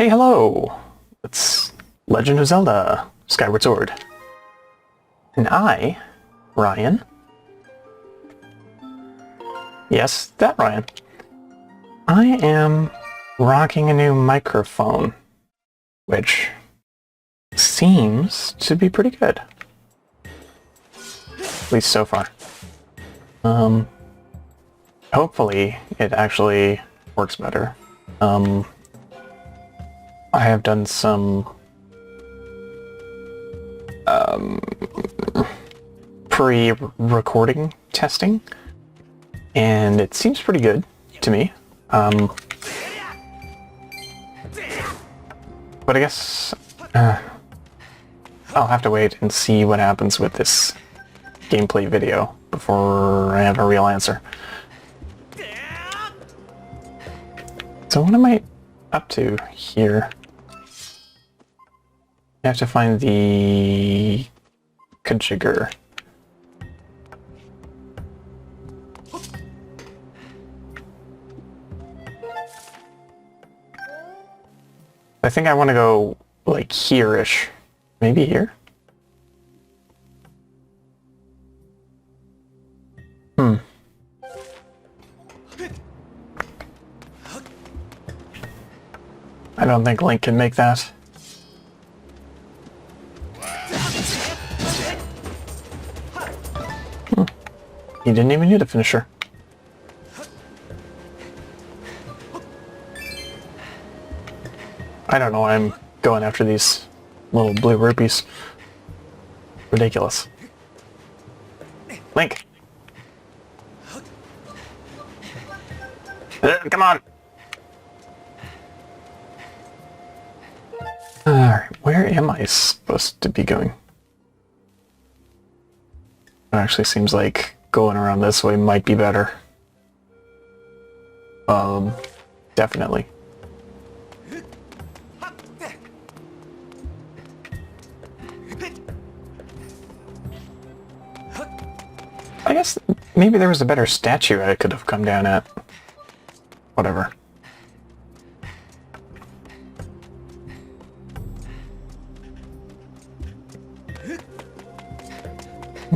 Hey, hello! It's Legend of Zelda, Skyward Sword. And I, Ryan... Yes, that Ryan. I am rocking a new microphone, which seems to be pretty good. At least so far. Hopefully it actually works better. I have done some pre-recording testing, and it seems pretty good to me. But I guess I'll have to wait and see what happens with this gameplay video before I have a real answer. So what am I up to here? I have to find the configure. I think I want to go like here-ish. Maybe here? I don't think Link can make that. He didn't even need a finisher. I don't know why I'm going after these little blue rupees. Ridiculous. Link! Come on! Alright, where am I supposed to be going? It actually seems like going around this way might be better. Definitely. I guess maybe there was a better statue I could have come down at. Whatever.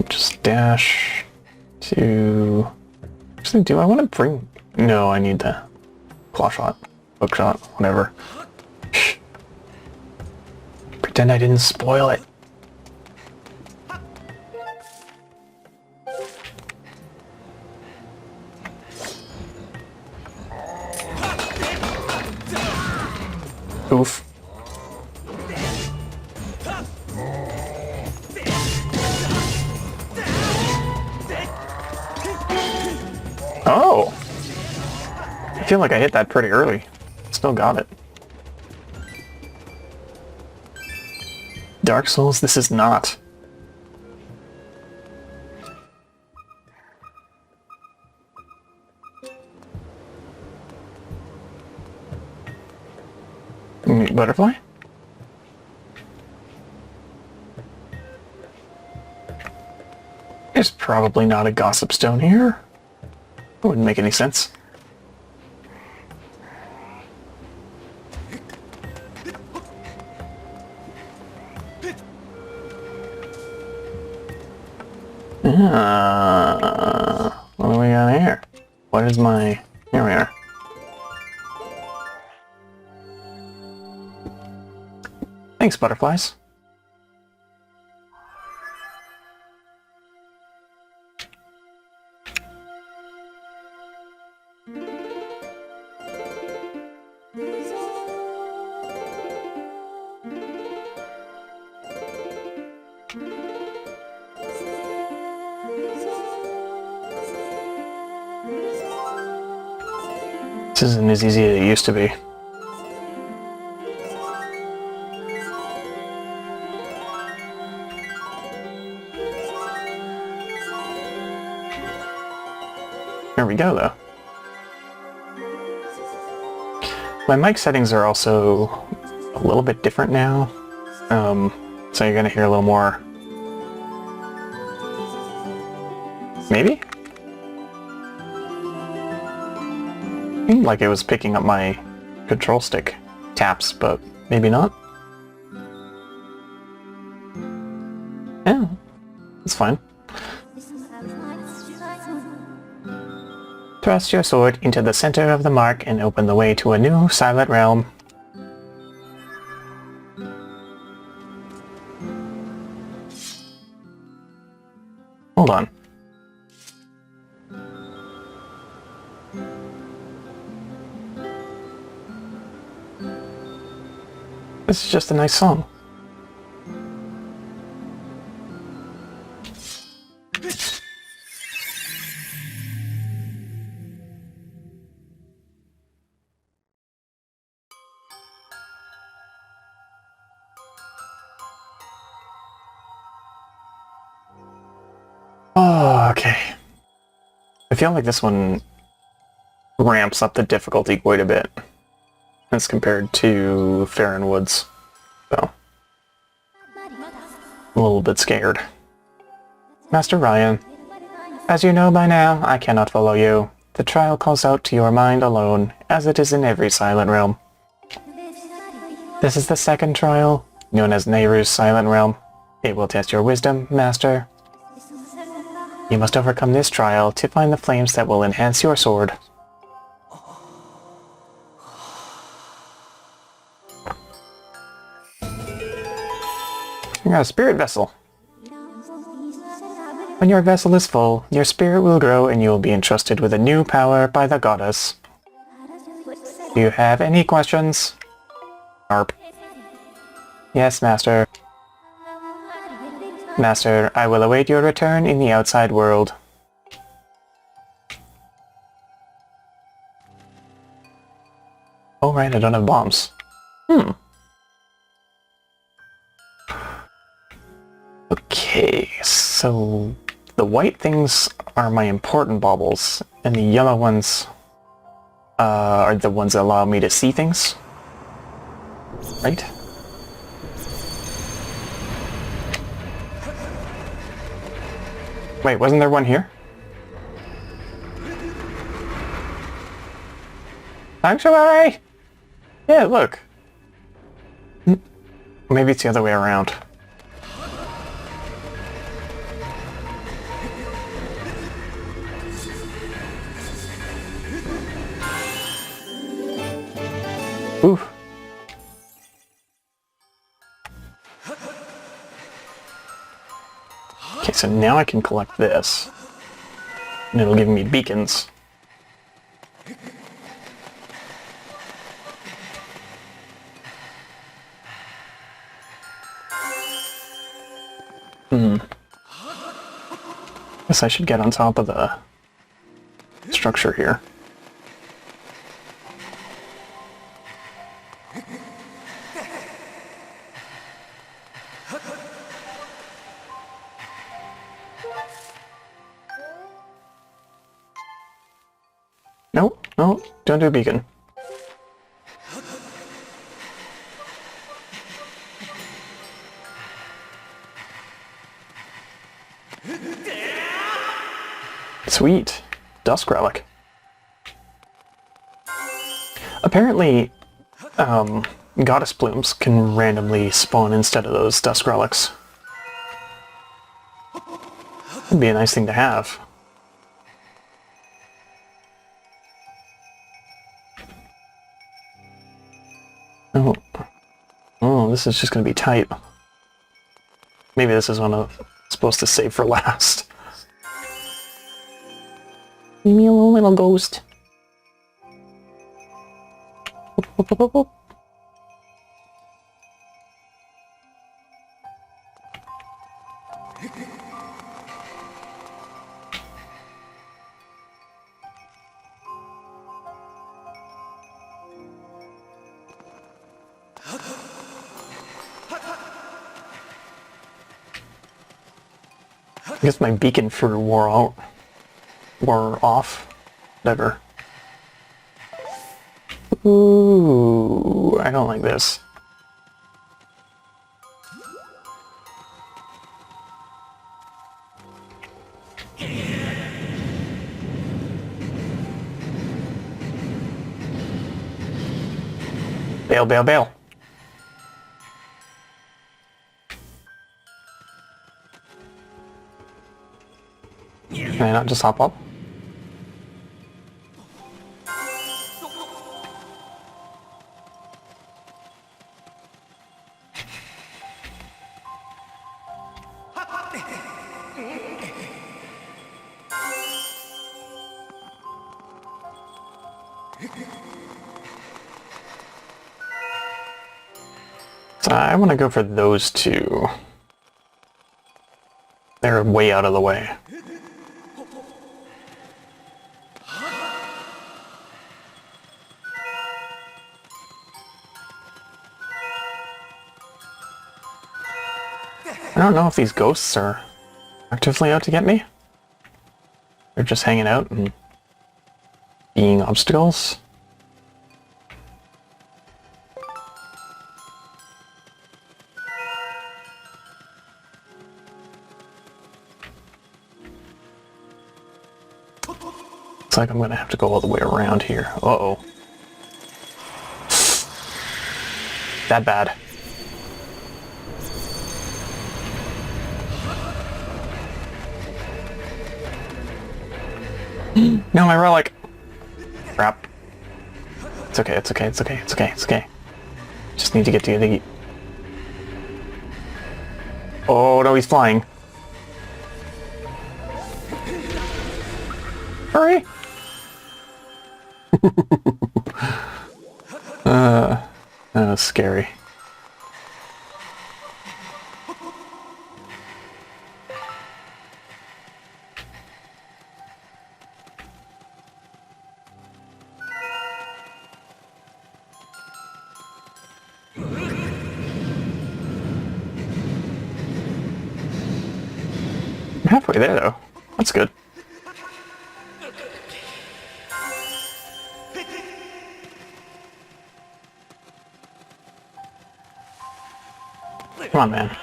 Just dash to... Actually, do I want to bring... No, I need the claw shot, hook shot, whatever. Shh. Pretend I didn't spoil it. Oof. Oh! I feel like I hit that pretty early. Still got it. Dark Souls, this is not. Butterfly? There's probably not a gossip stone here. That wouldn't make any sense. What do we got here? What is my... Here we are. Thanks, butterflies. This isn't as easy as it used to be. There we go, though. My mic settings are also a little bit different now, so you're gonna hear a little more. Maybe? Seemed like it was picking up my control stick taps, but maybe not. Yeah, it's fine. Thrust your sword into the center of the mark and open the way to a new silent realm. Hold on. This is just a nice song. Oh, okay. I feel like this one ramps up the difficulty quite a bit as compared to Farron Woods. So, I'm a little bit scared. Master Ryan, as you know by now, I cannot follow you. The trial calls out to your mind alone, as it is in every silent realm. This is the second trial, known as Nehru's Silent Realm. It will test your wisdom, Master. You must overcome this trial to find the flames that will enhance your sword. You got a spirit vessel. When your vessel is full, your spirit will grow and you will be entrusted with a new power by the goddess. Do you have any questions? Arp. Yes, Master. Master, I will await your return in the outside world. Oh right, I don't have bombs. Okay, so the white things are my important baubles, and the yellow ones are the ones that allow me to see things. Right? Wait, wasn't there one here? Sanctuary! Yeah, look. Maybe it's the other way around. Ooh. Okay, so now I can collect this. And it'll give me beacons. Guess I should get on top of the structure here. Nope, no, don't do a beacon. Sweet. Dusk relic. Apparently, goddess plumes can randomly spawn instead of those dusk relics. Would be a nice thing to have. Oh, this is just going to be tight. Maybe this is one I'm supposed to save for last. Leave me alone, little ghost. Whoop, whoop, whoop, whoop. I guess my beacon fruit wore off. Whatever. Ooh, I don't like this. Bail, bail, bail. Can I not just hop up? So I want to go for those two. They're way out of the way. I don't know if these ghosts are actively out to get me. They're just hanging out and being obstacles. Looks like I'm gonna have to go all the way around here. Uh-oh. That bad. No, my relic! Crap. It's okay, it's okay, it's okay, it's okay, it's okay. Just need to get to the... Oh no, he's flying. Hurry! That was scary. I'm halfway there though. That's good. Come on, man.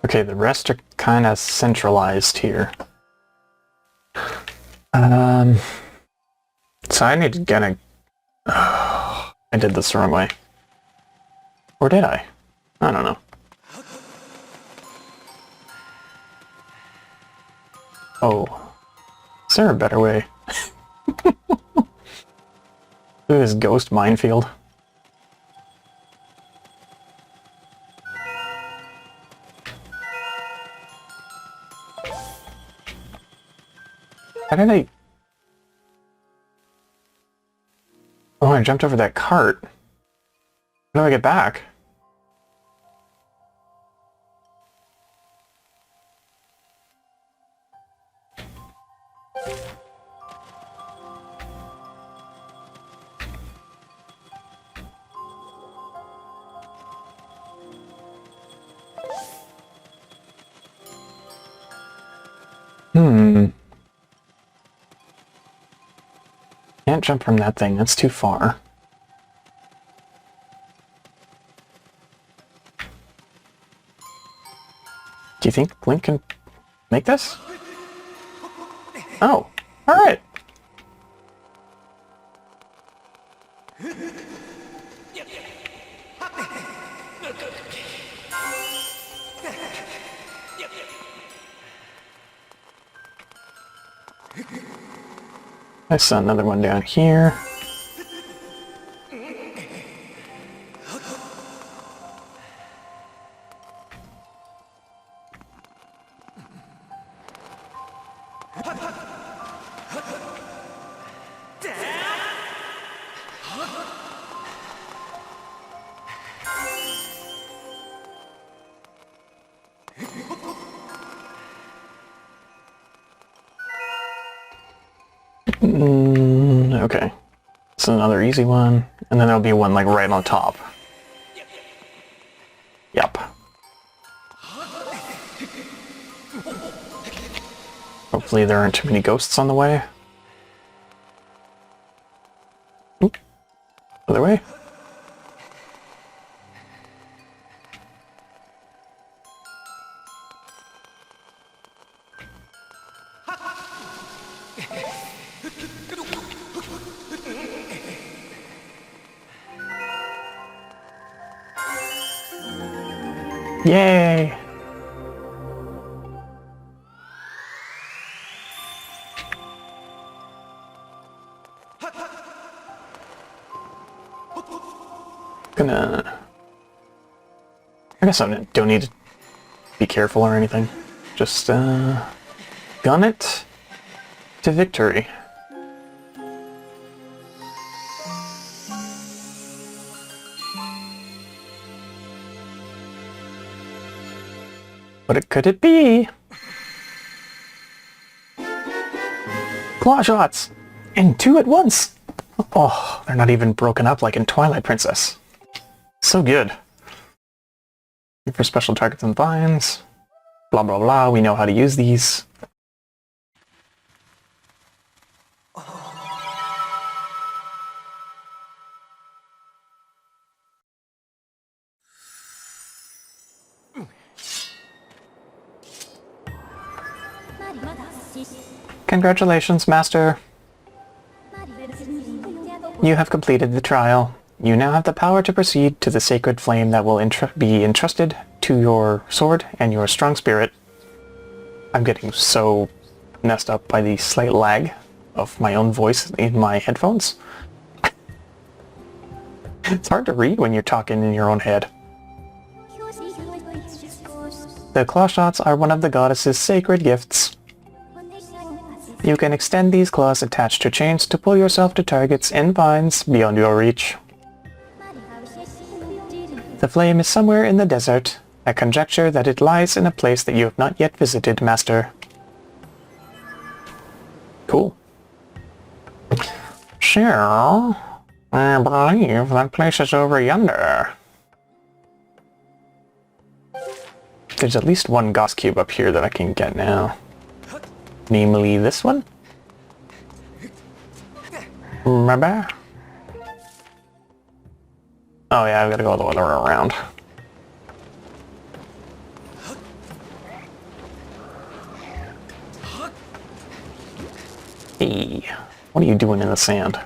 Okay, the rest are kind of centralized here. So I need to get a... I did this the wrong way. Or did I? I don't know. Oh. Is there a better way? Through this ghost minefield. How did I... Oh, I jumped over that cart. How do I get back? Can't jump from that thing, that's too far. Do you think Blink can make this? Oh, alright. I saw another one down here. Okay. It's another easy one. And then there'll be one like right on top. Yep. Hopefully there aren't too many ghosts on the way. Oop. Other way. Yay! I guess I don't need to be careful or anything. Just, gun it to victory. What could it be? Claw shots! And two at once! Oh, they're not even broken up like in Twilight Princess. So good. For special targets and vines. Blah blah blah, we know how to use these. Congratulations, Master. You have completed the trial. You now have the power to proceed to the sacred flame that will be entrusted to your sword and your strong spirit. I'm getting so messed up by the slight lag of my own voice in my headphones. It's hard to read when you're talking in your own head. The claw shots are one of the goddess's sacred gifts. You can extend these claws attached to chains to pull yourself to targets and vines beyond your reach. The flame is somewhere in the desert. I conjecture that it lies in a place that you have not yet visited, Master. Cool. Sure. I believe that place is over yonder. There's at least one Gauss cube up here that I can get now. Namely this one? Remember? Oh yeah, I've got to go all the way around. Hey, what are you doing in the sand?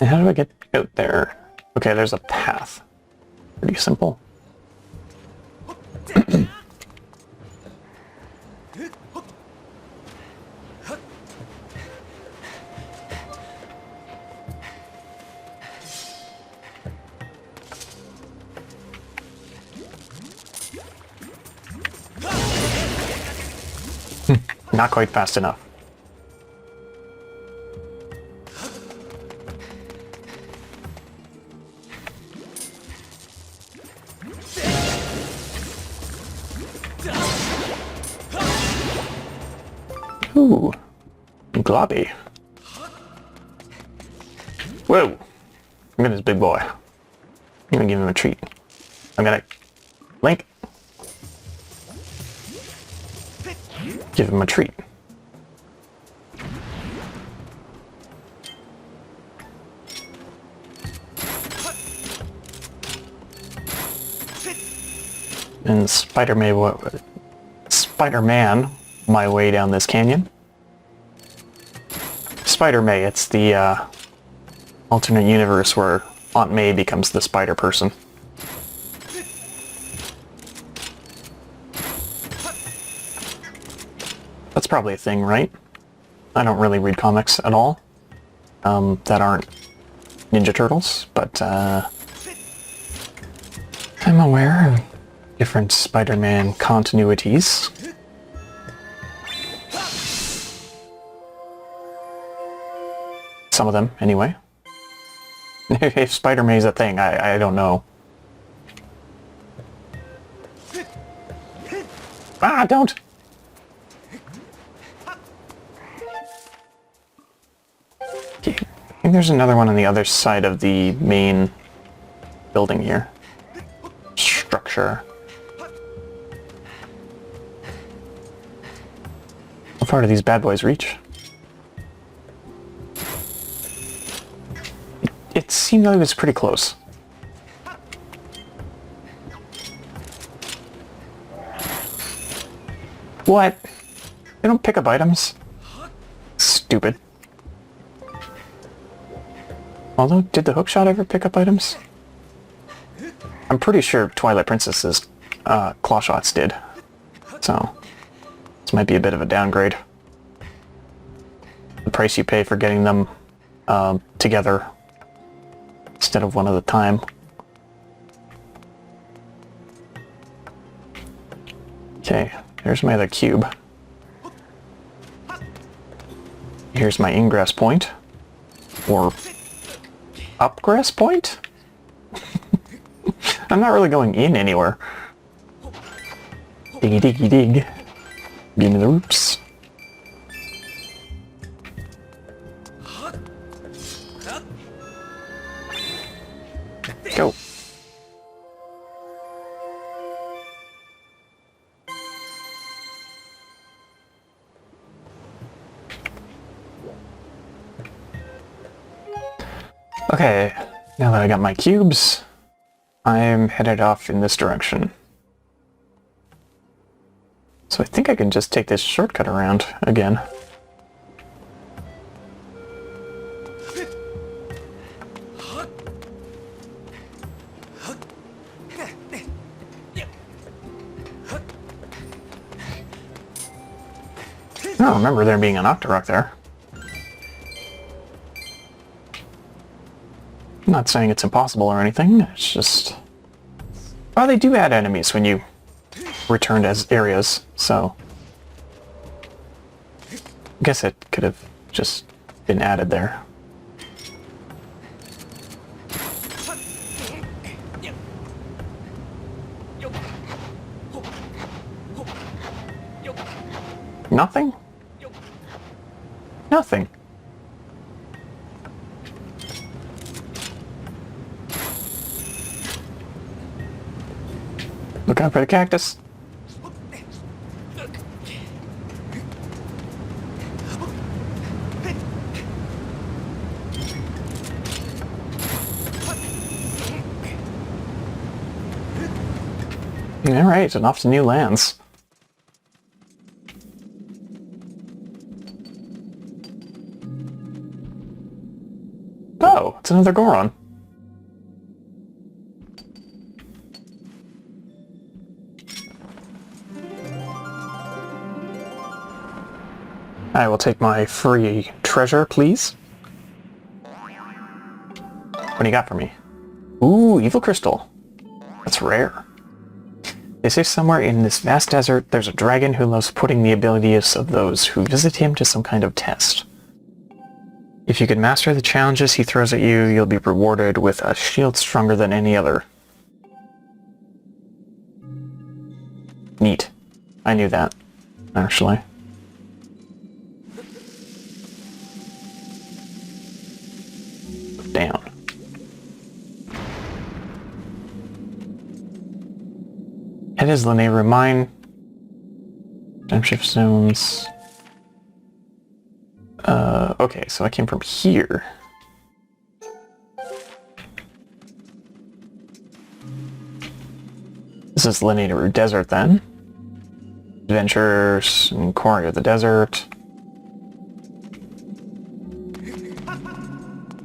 And how do I get out there? Okay, there's a path. Pretty simple. Not quite fast enough. Ooh, globby. Whoa! Look at this big boy. I'm gonna give him a treat. I'm gonna... Link! Give him a treat. And Spider-Man my way down this canyon. Spider-May, it's the alternate universe where Aunt May becomes the spider person. That's probably a thing, right? I don't really read comics at all that aren't Ninja Turtles, but I'm aware of different Spider-Man continuities. Some of them, anyway. If Spider-May's a thing, I don't know. Ah, don't! Okay. I think there's another one on the other side of the main building here. Structure. How far do these bad boys reach? It seemed like it was pretty close. What? They don't pick up items? Stupid. Although, did the hookshot ever pick up items? I'm pretty sure Twilight Princess's claw shots did. So, this might be a bit of a downgrade. The price you pay for getting them together instead of one at a time. Okay, there's my other cube. Here's my ingress point. Or upgress point? I'm not really going in anywhere. Diggy diggy dig. Give me the roots. Go. Okay, now that I got my cubes, I'm headed off in this direction. So I think I can just take this shortcut around again. I don't remember there being an Octorok there. I'm not saying it's impossible or anything, it's just... Oh, they do add enemies when you return as areas, so... I guess it could have just been added there. Nothing? Nothing. Look out for the cactus. Alright, and off to new lands. Oh, it's another Goron. I will take my free treasure, please. What do you got for me? Ooh, evil crystal. That's rare. They say somewhere in this vast desert there's a dragon who loves putting the abilities of those who visit him to some kind of test. If you can master the challenges he throws at you, you'll be rewarded with a shield stronger than any other. Neat. I knew that, actually. Down. Head is the Nehru mine. Time shift zones. Okay, so I came from here. This is the Nehru Desert then. Adventures and Quarry of the Desert.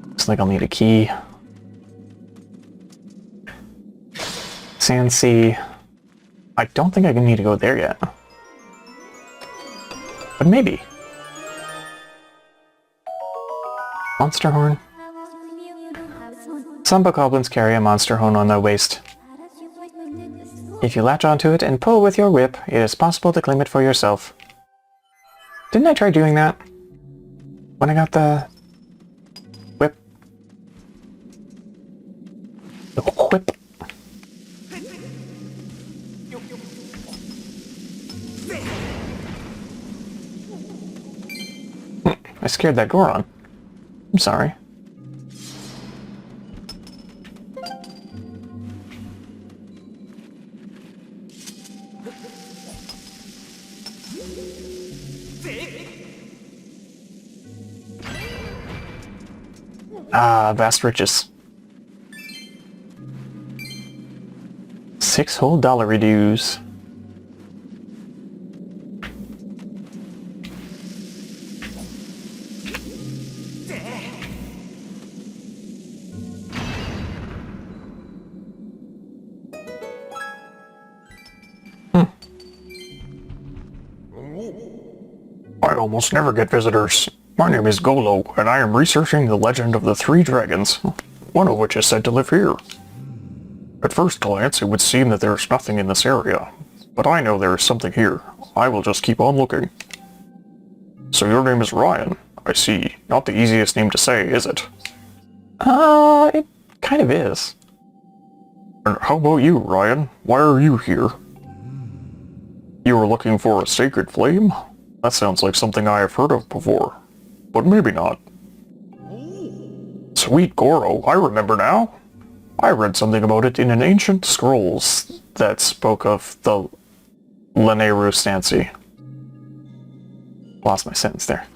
Looks like I'll need a key. Sand Sea. I don't think I need to go there yet. But maybe. Monster horn? Some bokoblins carry a monster horn on their waist. If you latch onto it and pull with your whip, it is possible to claim it for yourself. Didn't I try doing that? When I got the... whip? The whip? I scared that Goron. I'm sorry. Ah, vast riches. 6 whole dollar dues. almost never get visitors. My name is Golo, and I am researching the legend of the three dragons, one of which is said to live here. At first glance, it would seem that there is nothing in this area, but I know there is something here. I will just keep on looking. So your name is Ryan, I see. Not the easiest name to say, is it? It kind of is. And how about you, Ryan? Why are you here? You were looking for a sacred flame? That sounds like something I have heard of before. But maybe not. Sweet Goro, I remember now. I read something about it in an ancient scrolls that spoke of the Nehru Sensei. Lost my sentence there.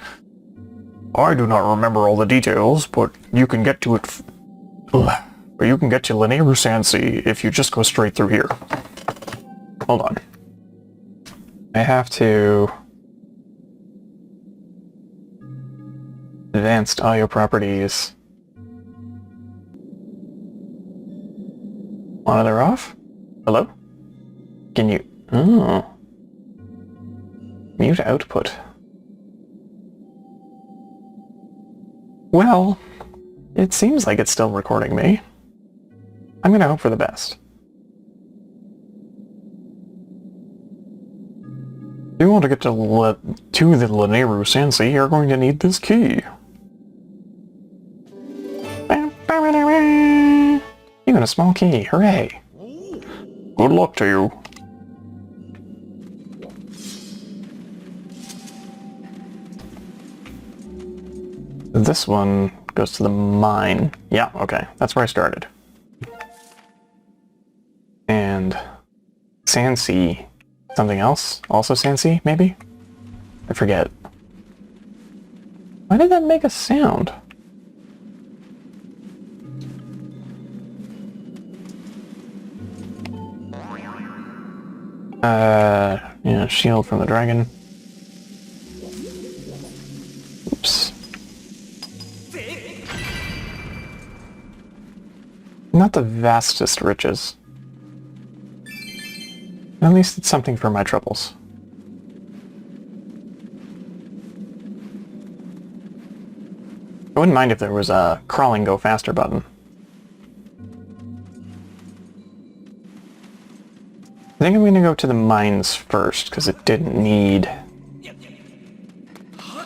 I do not remember all the details, but you can get to it. But you can get to Nehru Sensei if you just go straight through here. Hold on. I have to... Advanced audio properties. Monitor off? Hello? Can you... Oh. Mute output. Well, it seems like it's still recording me. I'm gonna hope for the best. If you want to get to the Nehru Sensei, you're going to need this key. You got a small key, hooray! Good luck to you. This one goes to the mine. Yeah, okay, that's where I started. And Sensei, something else? Also Sensei, maybe? I forget. Why did that make a sound? Yeah, shield from the dragon. Oops. Not the vastest riches. At least it's something for my troubles. I wouldn't mind if there was a crawling go faster button. I think I'm going to go to the mines first, because it didn't need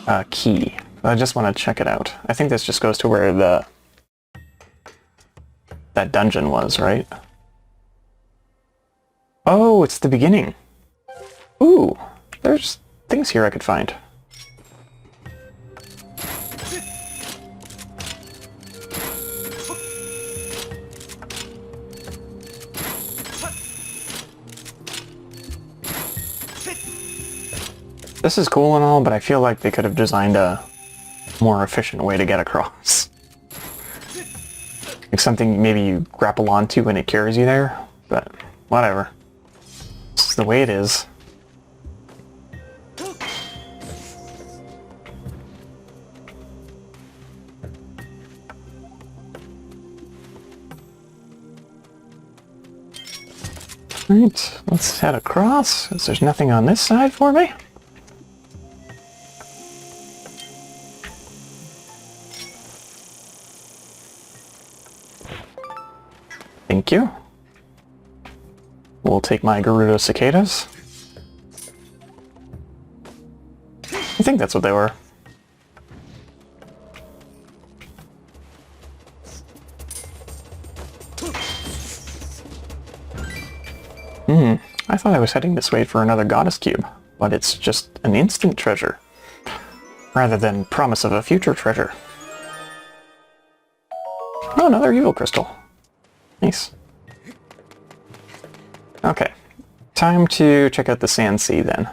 a key. I just want to check it out. I think this just goes to where that dungeon was, right? Oh, it's the beginning. Ooh, there's things here I could find. This is cool and all, but I feel like they could have designed a more efficient way to get across. Like something maybe you grapple onto and it carries you there, but whatever. It's the way it is. Alright, let's head across, because there's nothing on this side for me. Thank you. We'll take my Gerudo cicadas. I think that's what they were. I thought I was heading this way for another goddess cube, but it's just an instant treasure, rather than promise of a future treasure. Oh, another evil crystal. Nice. Okay, time to check out the Sand Sea then.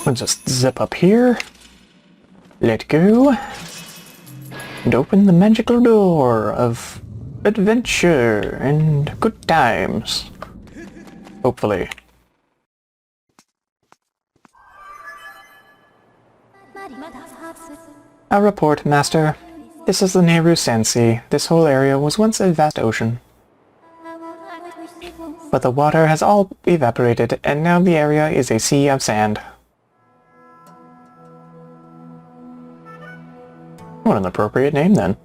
We'll just zip up here, let go, and open the magical door of adventure and good times. Hopefully. A report, Master. This is the Nehru Sensei. This whole area was once a vast ocean. But the water has all evaporated, and now the area is a sea of sand. What an appropriate name, then.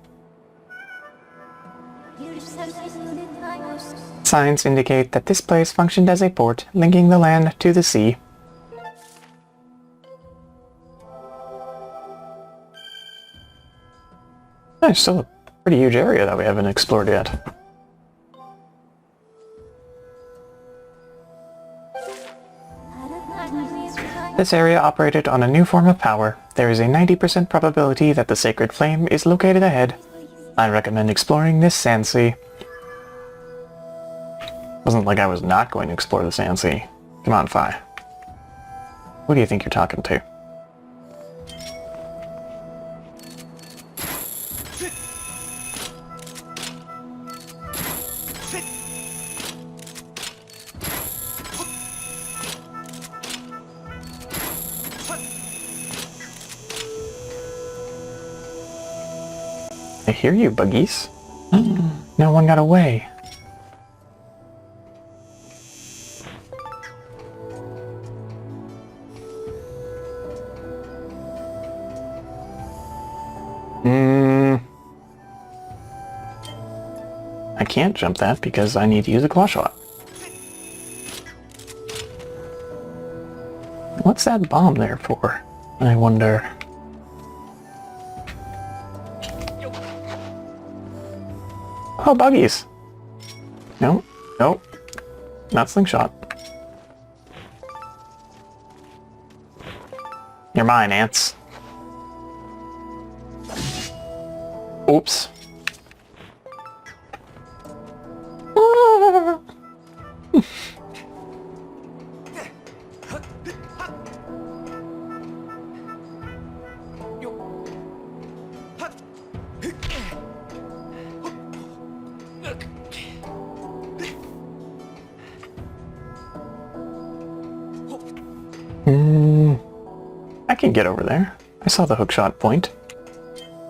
Signs indicate that this place functioned as a port, linking the land to the sea. It's still a pretty huge area that we haven't explored yet. This area operated on a new form of power. There is a 90% probability that the sacred flame is located ahead. I recommend exploring this sand sea. Wasn't like I was not going to explore the sand sea. Come on, Fi. Who do you think you're talking to? I hear you, buggies. No one got away. I can't jump that because I need to use a claw shot. What's that bomb there for? I wonder. Oh, buggies! No, nope. Not slingshot. You're mine, ants. Oops. I can get over there. I saw the hook shot point.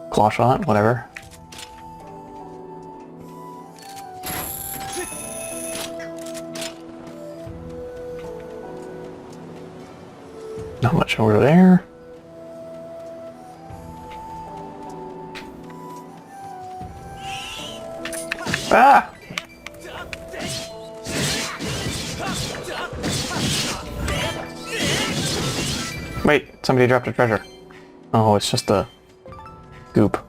Claw shot, whatever. Not much over there. Ah! Wait, somebody dropped a treasure. Oh, it's just a goop.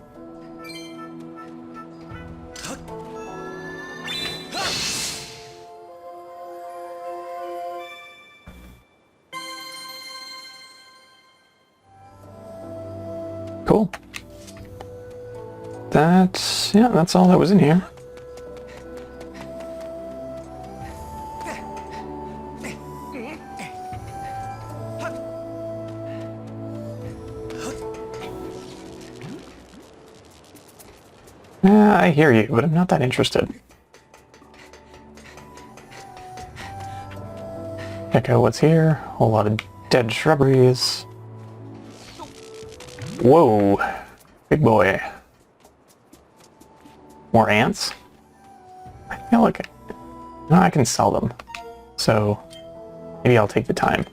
Cool. That's all that was in here. I hear you, but I'm not that interested. Check out what's here. A whole lot of dead shrubberies. Whoa! Big boy. More ants? I feel like I can sell them. So maybe I'll take the time.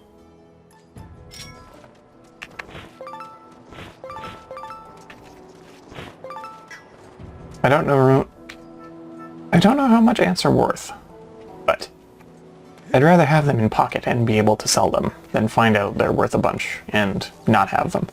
I don't know how much ants are worth, but I'd rather have them in pocket and be able to sell them than find out they're worth a bunch and not have them.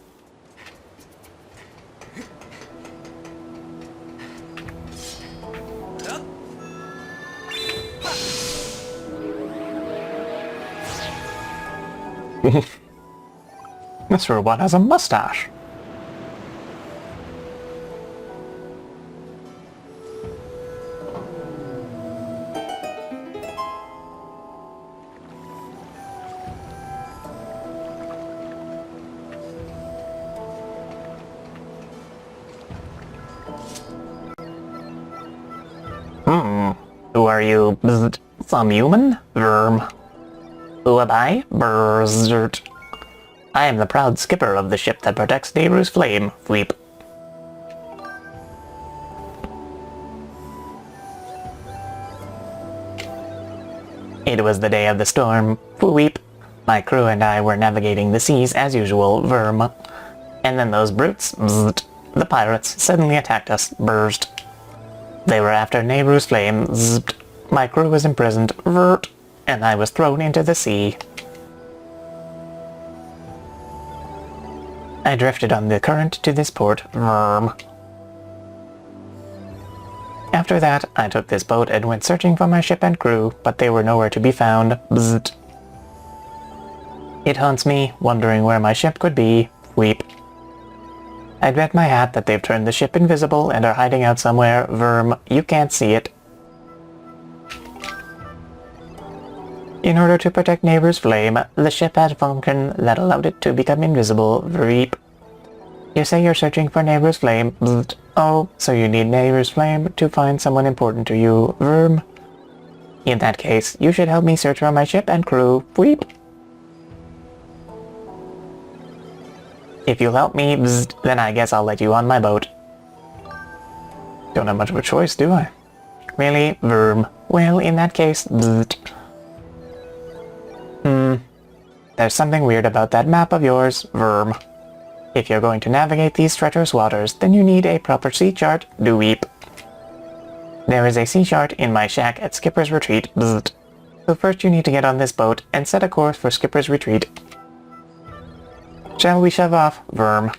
This robot has a mustache. Who are you? Bzzzt. Some human? Verm. Who am I? Bzzzt. I am the proud skipper of the ship that protects Nehru's flame. Fleep. It was the day of the storm. Weep. My crew and I were navigating the seas as usual. Verm. And then those brutes, bzzzt, the pirates, suddenly attacked us. Burst. They were after Nehru's flame. Zzzt. My crew was imprisoned. Vert. And I was thrown into the sea. I drifted on the current to this port. Verm. After that, I took this boat and went searching for my ship and crew, but they were nowhere to be found. Bzzzt. It haunts me, wondering where my ship could be. Weep. I'd bet my hat that they've turned the ship invisible and are hiding out somewhere. Verm, you can't see it. In order to protect Nehru's flame, the ship had a function that allowed it to become invisible. Veep. You say you're searching for Nehru's flame. Bzzzt. Oh, so you need Nehru's flame to find someone important to you. Verm. In that case, you should help me search for my ship and crew. Weep. If you'll help me, bzzzt, then I guess I'll let you on my boat. Don't have much of a choice, do I? Really? Verm. Well, in that case, bzzzt. There's something weird about that map of yours. Verm. If you're going to navigate these treacherous waters, then you need a proper sea chart. Do weep. There is a sea chart in my shack at Skipper's Retreat. Bzzzt. So first you need to get on this boat and set a course for Skipper's Retreat. Shall we shove off? Verm.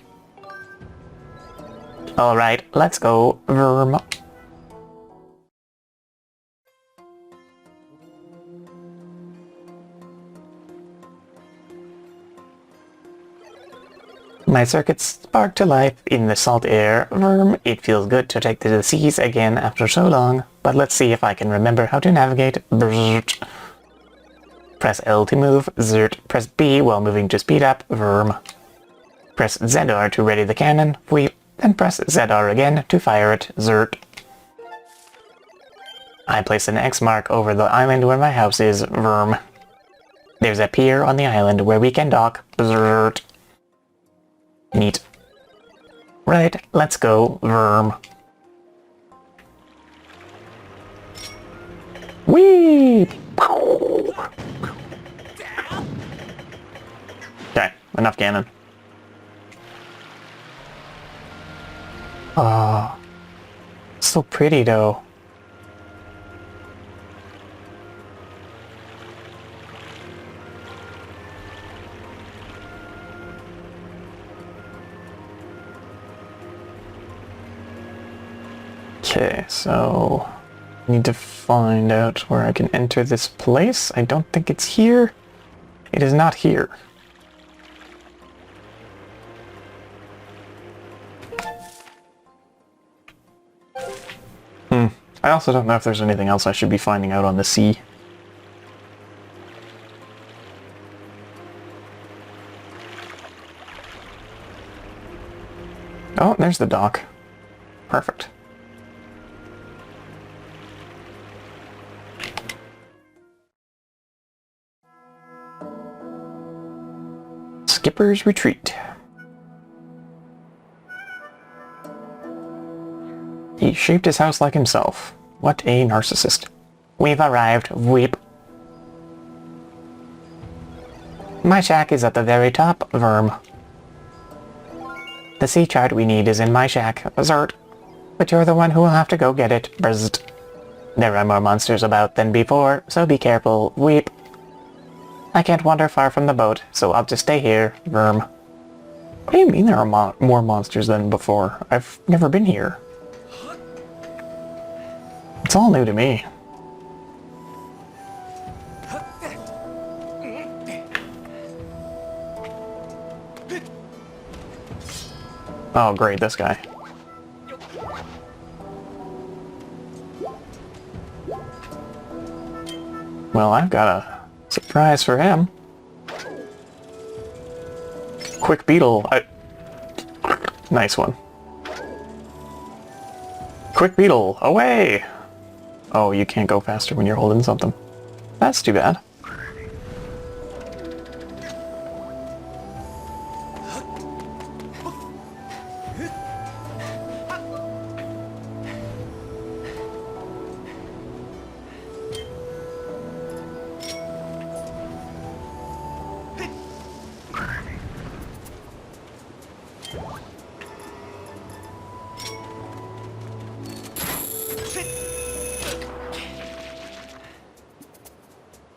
Alright, let's go. Verm. My circuits spark to life in the salt air. Verm, it feels good to take to the seas again after so long, but let's see if I can remember how to navigate. Bzzzt. Press L to move. Zert. Press B while moving to speed up. Verm. Press ZR to ready the cannon. Weep. Then press ZR again to fire it. Zert. I place an X mark over the island where my house is. Verm. There's a pier on the island where we can dock. Zert. Neat. Right, let's go. Verm. Whee! Okay, enough cannon. Oh, so pretty though. Okay, so I need to find out where I can enter this place. I don't think it's here. It is not here. I also don't know if there's anything else I should be finding out on the sea. Oh, there's the dock. Perfect. Skipper's Retreat. He shaped his house like himself. What a narcissist. We've arrived. Weep. My shack is at the very top. Verm. The sea chart we need is in my shack. Zert. But you're the one who will have to go get it. Brzzt. There are more monsters about than before, so be careful. Weep. I can't wander far from the boat, so I'll just stay here. Verm. What do you mean there are more monsters than before? I've never been here. It's all new to me. Oh great, this guy. Well, I've got a surprise for him. Quick beetle. Nice one. Quick beetle, away! Oh, you can't go faster when you're holding something. That's too bad.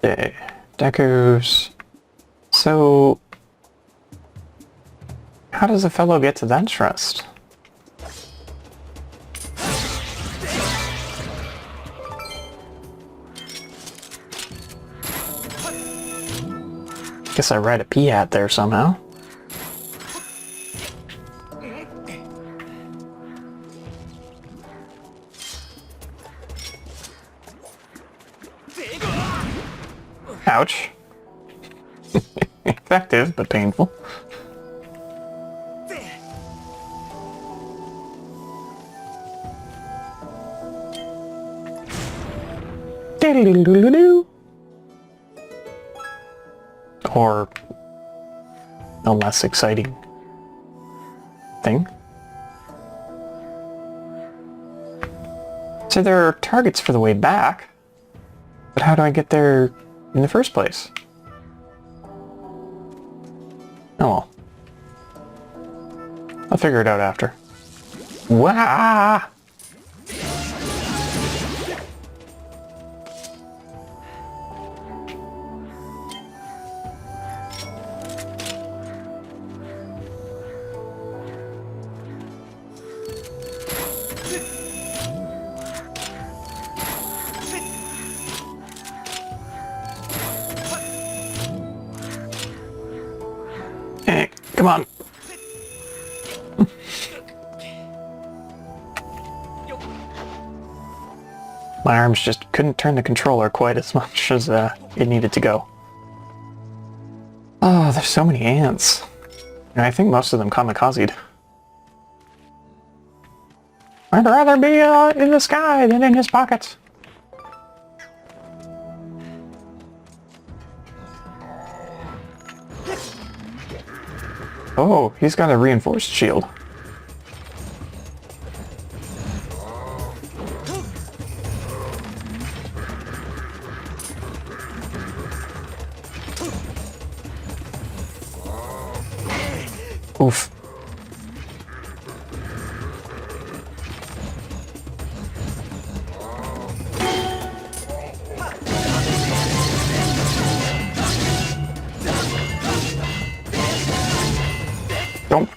Okay, Deckers. So, how does a fellow get to that trust? Guess I ride a P-hat there somehow. Ouch. Effective, but painful. Or a less exciting thing. So there are targets for the way back, but how do I get there in the first place? Oh well. I'll figure it out after. Wah! Hey, come on. My arms just couldn't turn the controller quite as much as it needed to go. Oh, there's so many ants. And I think most of them kamikazed. I'd rather be in the sky than in his pockets. Oh, he's got a reinforced shield. Oof.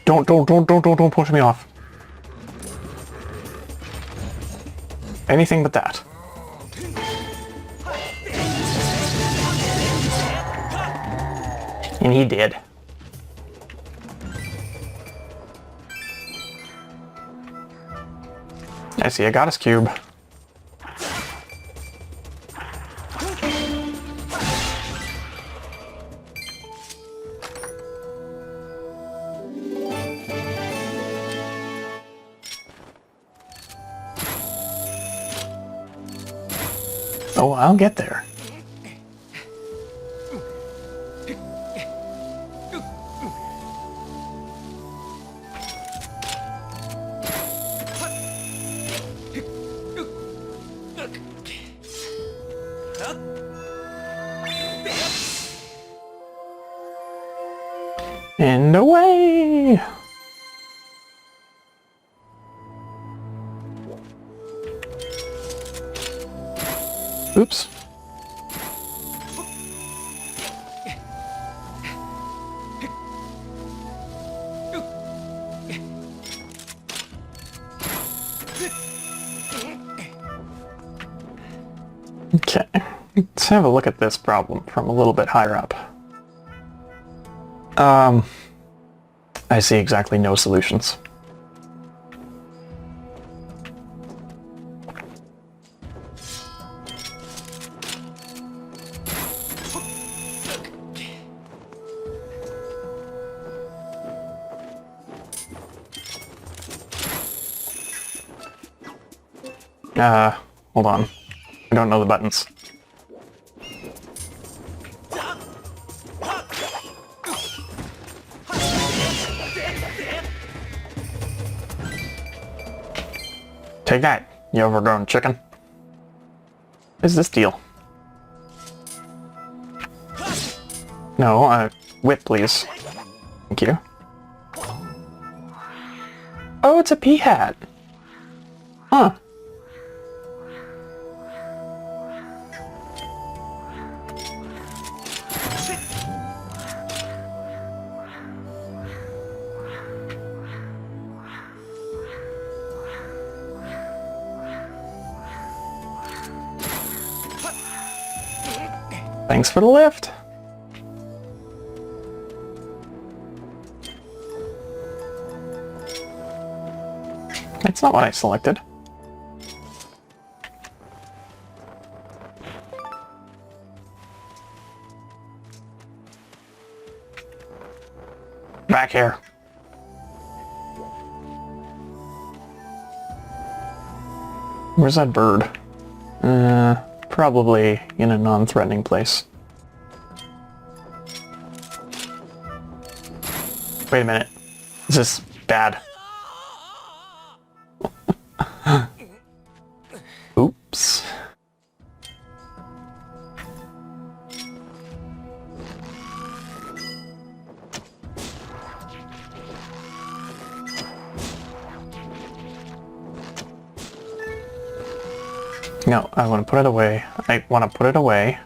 Don't push me off. Anything but that. And he did. I see a goddess cube. Oh, I'll get there. And away! Oops. Okay, let's have a look at this problem from a little bit higher up. I see exactly no solutions. Hold on. I don't know the buttons. Take that, you overgrown chicken. What is this deal? No, whip, please. Thank you. Oh, it's a pea hat. Huh. Thanks for the lift. That's not what I selected. Back here. Where's that bird? Probably in a non-threatening place. Wait a minute. This is bad. Oops. No, I want to put it away. I want to put it away.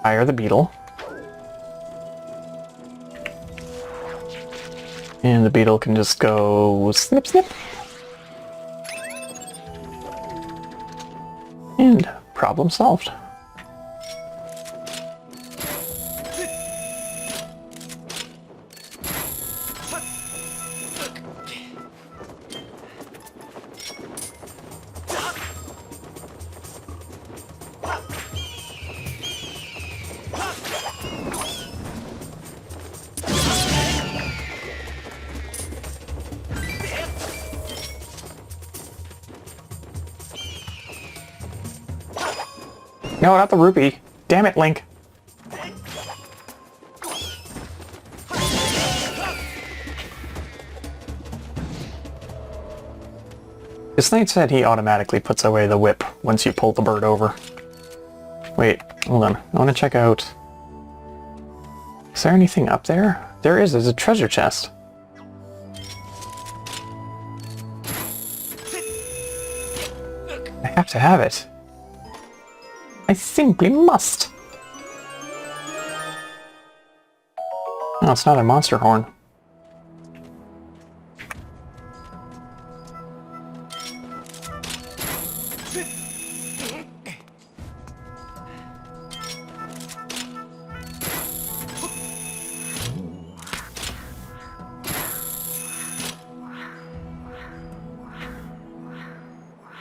Fire the beetle. And the beetle can just go snip snip. And problem solved. No, not the rupee. Damn it, Link. This knight said he automatically puts away the whip once you pull the bird over. Wait, hold on. I want to check out... Is there anything up there? There is. There's a treasure chest. I have to have it. I simply must. Oh, it's not a monster horn.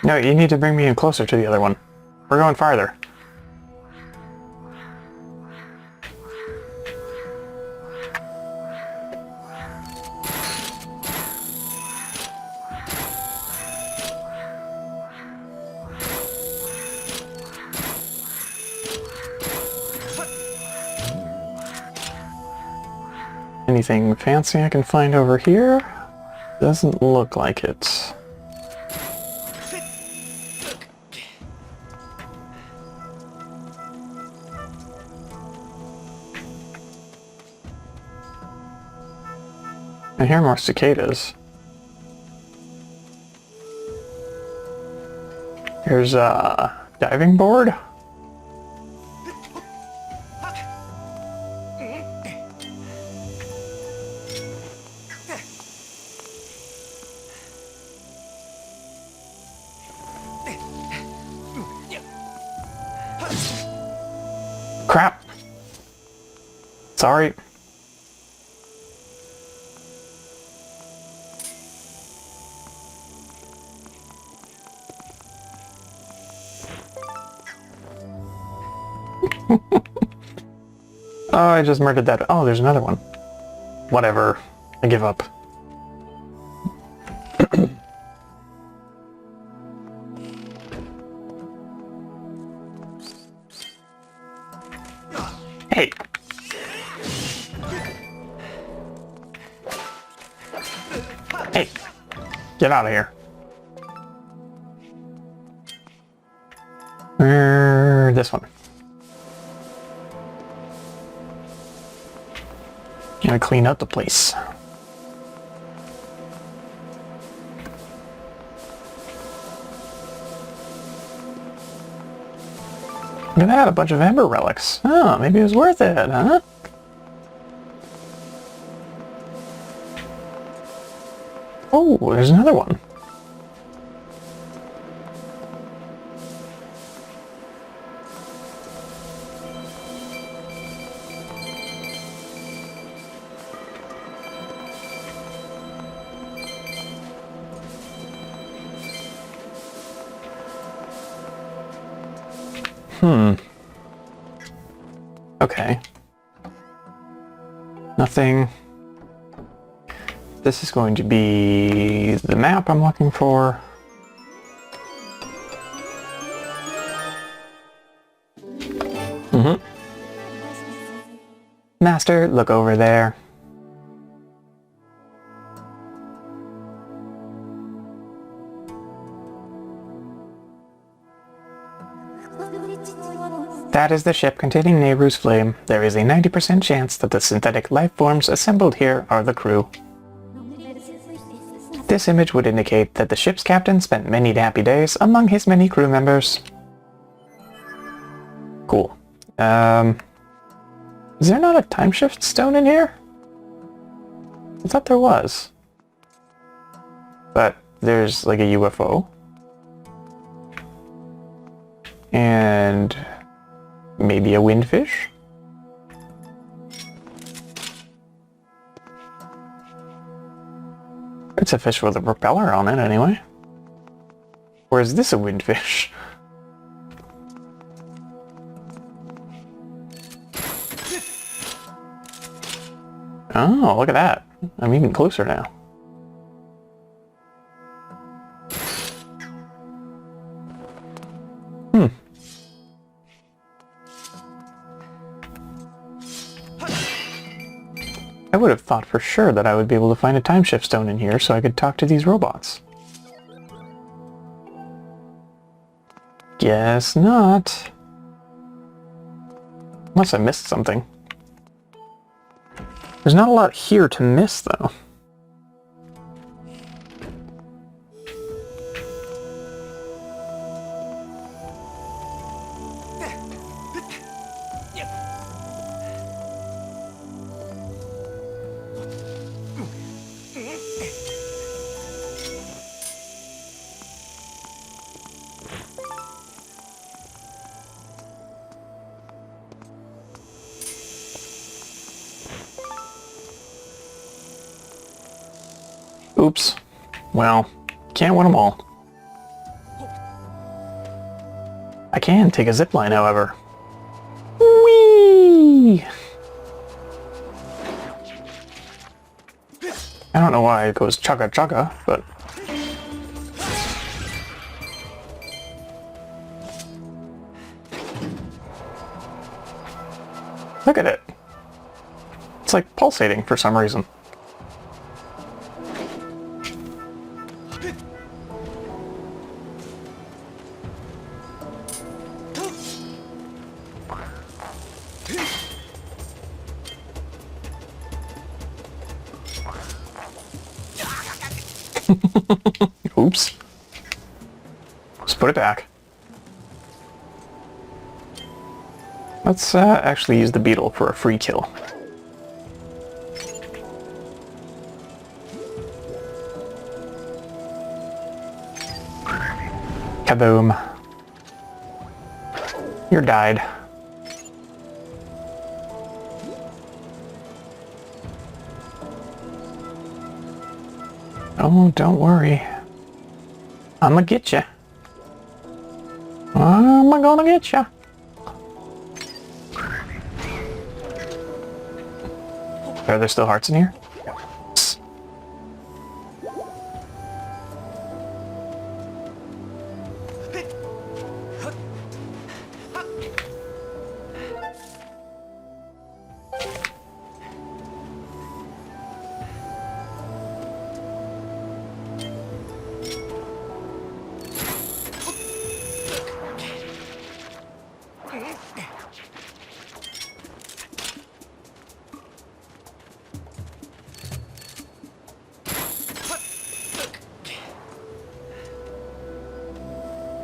No, you need to bring me in closer to the other one. We're going farther. Anything fancy I can find over here? Doesn't look like it. I hear more cicadas. Here's a diving board. Crap. Sorry. Oh, I just murdered that. Oh, there's another one. Whatever. I give up. Hey! Hey! Get out of here. This one. Gotta clean up the place. Look at that, a bunch of ember relics. Oh, maybe it was worth it, huh? Oh, there's another one. Okay. Nothing. This is going to be the map I'm looking for. Master, look over there. That is the ship containing Nehru's flame. There is a 90% chance that the synthetic life forms assembled here are the crew. This image would indicate that the ship's captain spent many happy days among his many crew members. Cool. Is there not a time shift stone in here? I thought there was. But there's like a UFO. And maybe a windfish? It's a fish with a propeller on it anyway. Or is this a windfish? Oh, look at that. I'm even closer now. I would have thought for sure that I would be able to find a time shift stone in here so I could talk to these robots. Guess not. Unless I missed something. There's not a lot here to miss, though. Oops. Well, can't win them all. I can take a zipline, however. Whee! I don't know why it goes chugga chugga, but... Look at it. It's like pulsating for some reason. Oops. Let's put it back. Let's actually use the beetle for a free kill. Kaboom. You're died. Oh, don't worry. I'ma get ya. I'm gonna get ya. Are there still hearts in here? Yes.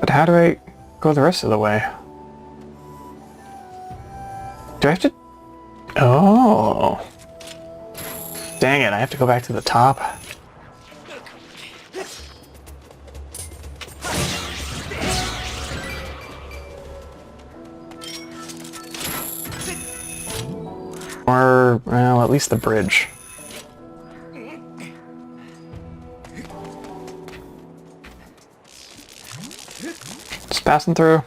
But how do I go the rest of the way? Do I have to... Oh. Dang it, I have to go back to the top. Or, well, at least the bridge. Just passing through.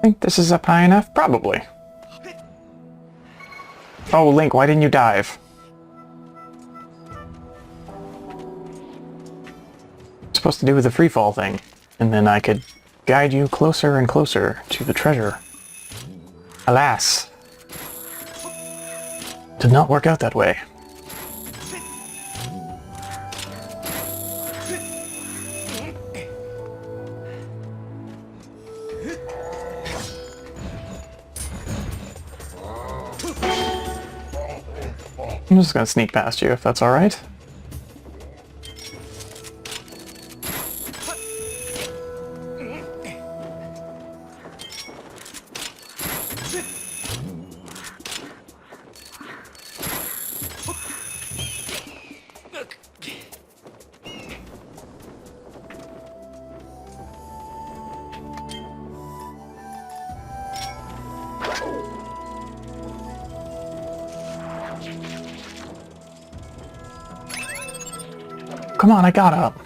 Think this is up high enough? Probably. Oh, Link, why didn't you dive? It's supposed to do with the free fall thing. And then I could guide you closer and closer to the treasure. Alas. Did not work out that way. I'm just gonna sneak past you if that's alright. Come on, I got up.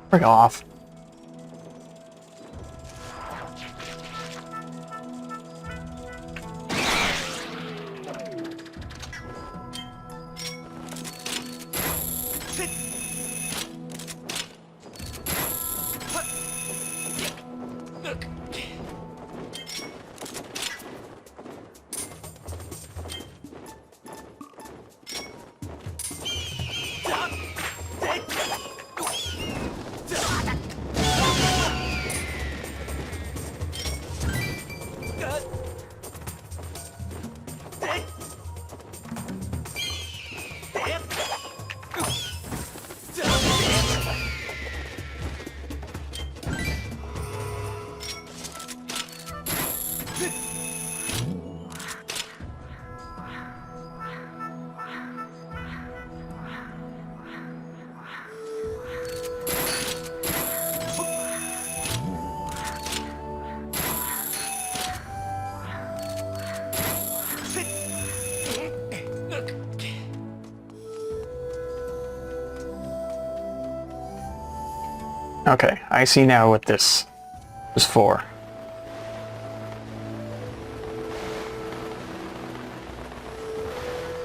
Frick off. Okay, I see now what this is for.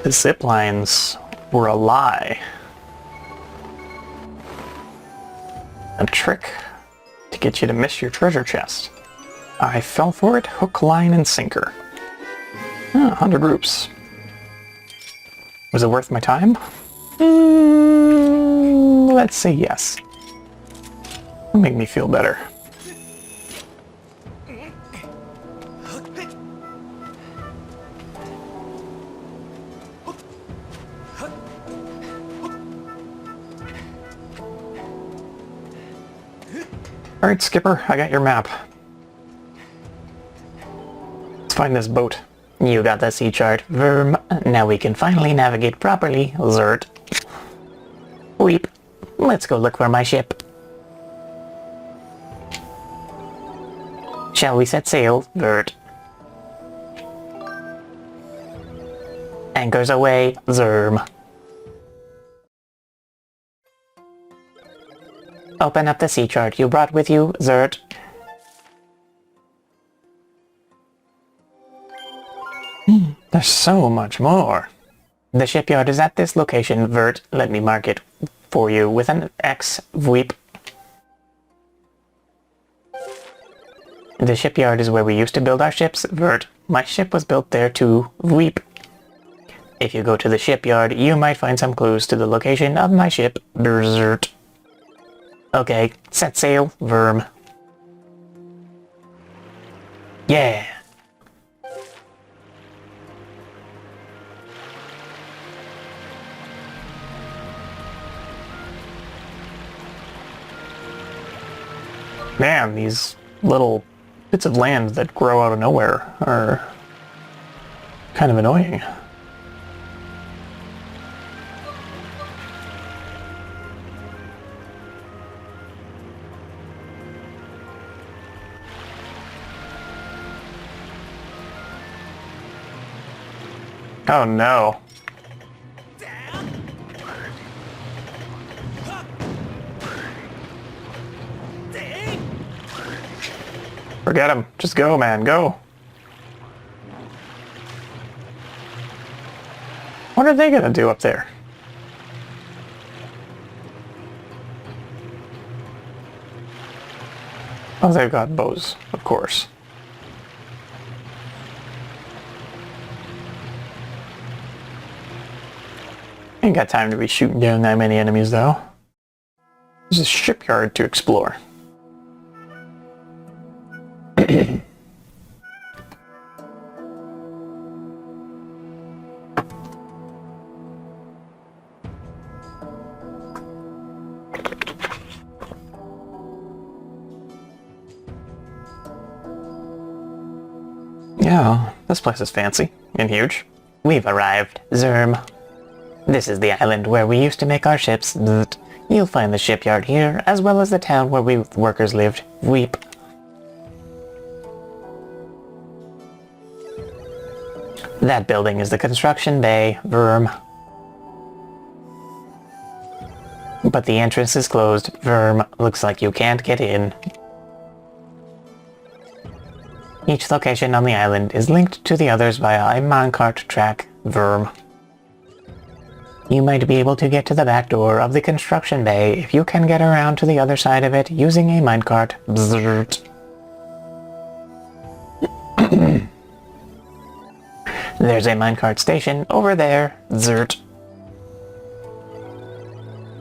The zip lines were a lie. A trick to get you to miss your treasure chest. I fell for it, hook, line, and sinker. 100 groups. Was it worth my time? Let's say yes. It'll make me feel better. Alright, Skipper, I got your map. Let's find this boat. You got the sea chart, Verm. Now we can finally navigate properly, Zert. Weep. Let's go look for my ship. Shall we set sail, Vert? Anchors away, Zerm. Open up the sea chart you brought with you, Zert. There's so much more. The shipyard is at this location, Vert. Let me mark it for you with an X, Vweep. The shipyard is where we used to build our ships, Vert. My ship was built there too, Vweep. If you go to the shipyard, you might find some clues to the location of my ship, Desert. Okay, set sail, Verm. Yeah! Man, these little bits of land that grow out of nowhere are kind of annoying. Oh no. Forget him. Just go, man. Go. What are they gonna do up there? Oh, they've got bows, of course. Ain't got time to be shooting down that many enemies, though. There's a shipyard to explore. Yeah, this place is fancy and huge. We've arrived, Zerm. This is the island where we used to make our ships. You'll find the shipyard here, as well as the town where we workers lived, Weep. That building is the construction bay, Verm. But the entrance is closed, Verm. Looks like you can't get in. Each location on the island is linked to the others via a minecart track, Verm. You might be able to get to the back door of the construction bay if you can get around to the other side of it using a minecart. Bzzzt. There's a minecart station over there. Zert.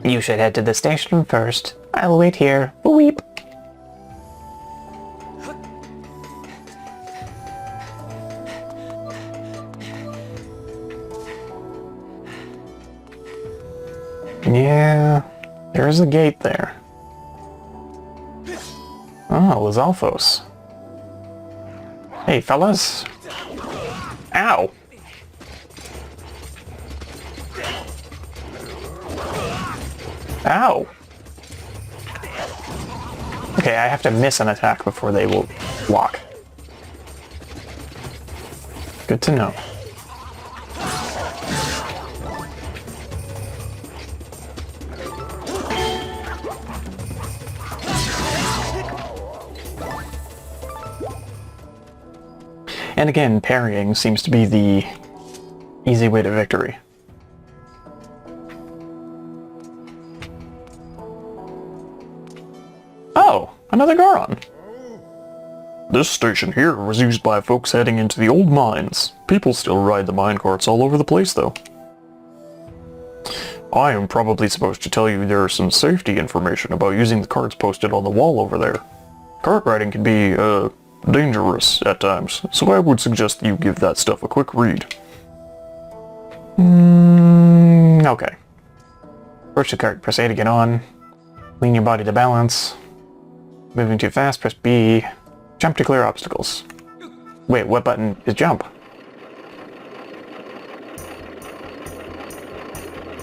You should head to the station first. I'll wait here. Weep. Yeah, there's a gate there. Oh, Lizalfos. Hey, fellas. Ow! Ow! Okay, I have to miss an attack before they will block. Good to know. And again, parrying seems to be the easy way to victory. Oh, another Goron. This station here was used by folks heading into the old mines. People still ride the minecarts all over the place, though. I am probably supposed to tell you there is some safety information about using the carts posted on the wall over there. Cart riding can be, dangerous at times, so I would suggest you give that stuff a quick read. Okay. Approach the cart, press A to get on. Lean your body to balance. Moving too fast, press B. Jump to clear obstacles. Wait, what button is jump?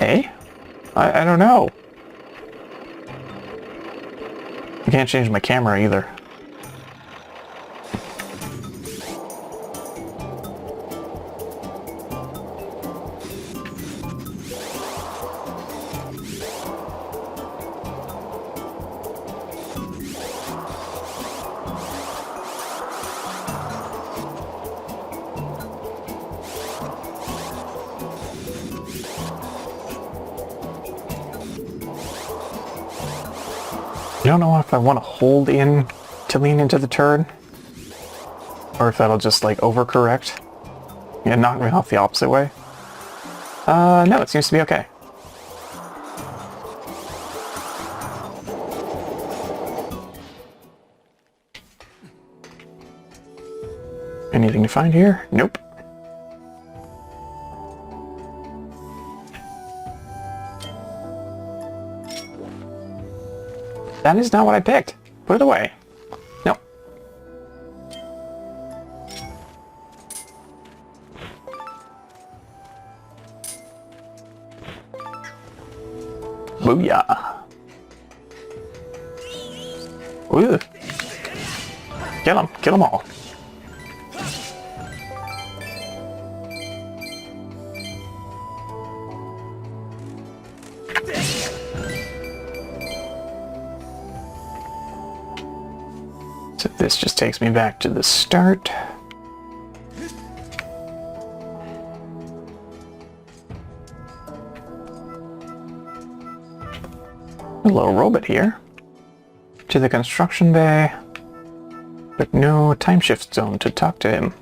A? I don't know. I can't change my camera either. I don't know if I want to hold in to lean into the turn, or if that'll just like overcorrect and knock me off the opposite way. No, it seems to be okay. Anything to find here? Nope. That is not what I picked. Put it away. No. Booyah. Ooh. Kill them. Kill them all. So this just takes me back to the start. A little robot here. To the construction bay. But no time shift zone to talk to him.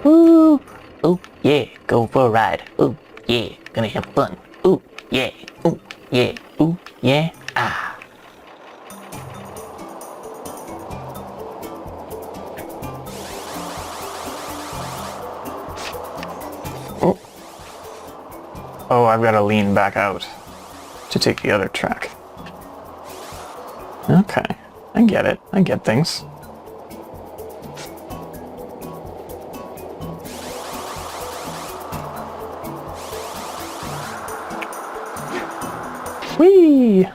Ooh, ooh, yeah, go for a ride. Ooh, yeah, gonna have fun. Ooh, yeah, ooh, yeah, ooh, yeah, ah. Oh. Oh, I've got to lean back out to take the other track. Okay, I get it. I get things. Whee!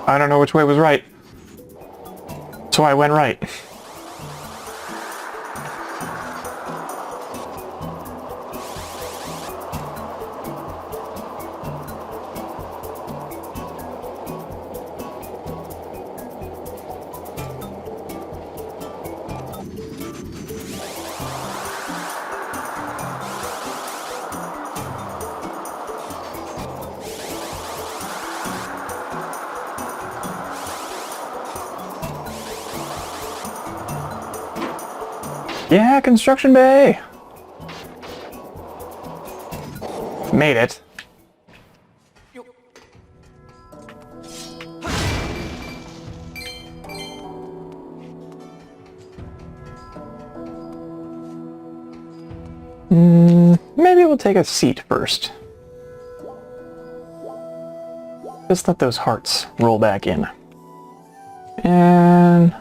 I don't know which way was right. So I went right. Yeah, construction bay! Made it. Maybe we'll take a seat first. Just let those hearts roll back in. And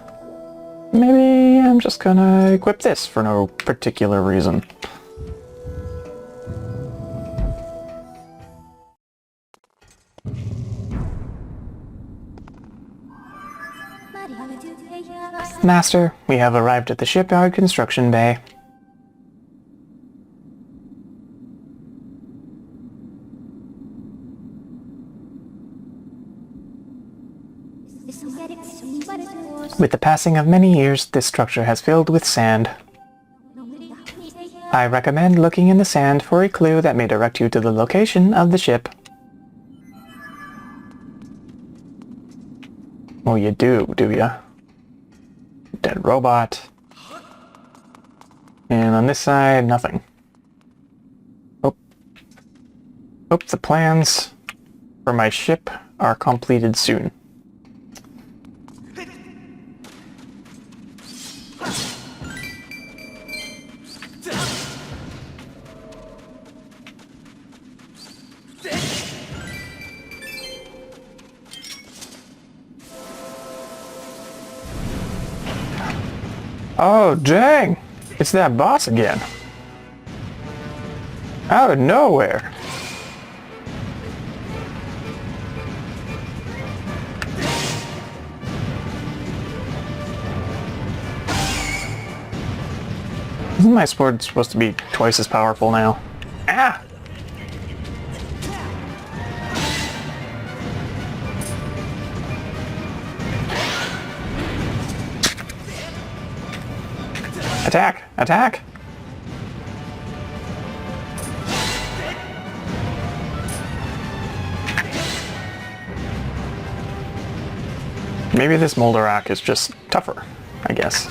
maybe I'm just gonna equip this for no particular reason. Master, we have arrived at the Shipyard Construction Bay. With the passing of many years, this structure has filled with sand. I recommend looking in the sand for a clue that may direct you to the location of the ship. Oh, you do ya? Dead robot. And on this side, nothing. Oh. Hope the plans for my ship are completed soon. Oh, dang! It's that boss again. Out of nowhere. Isn't my sword supposed to be twice as powerful now? Ah! Attack! Attack! Maybe this Moldarak is just tougher, I guess.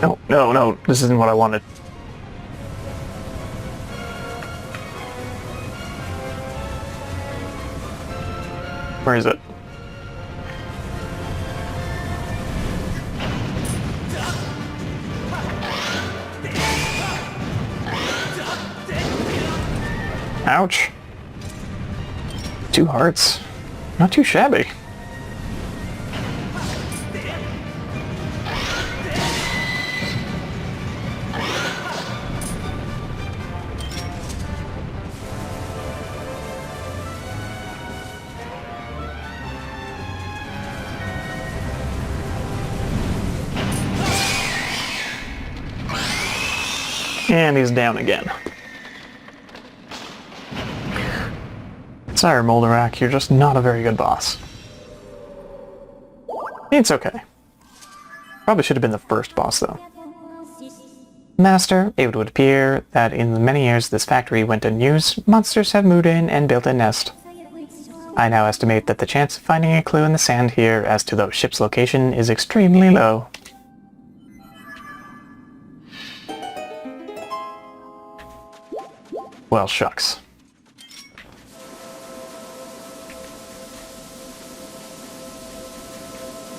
No, no, no, this isn't what I wanted. Where is it? Ouch. 2 hearts. Not too shabby. And he's down again. Sorry, Moldarak, you're just not a very good boss. It's okay. Probably should have been the first boss, though. Master, it would appear that in the many years this factory went unused, monsters have moved in and built a nest. I now estimate that the chance of finding a clue in the sand here as to the ship's location is extremely low. Well, shucks.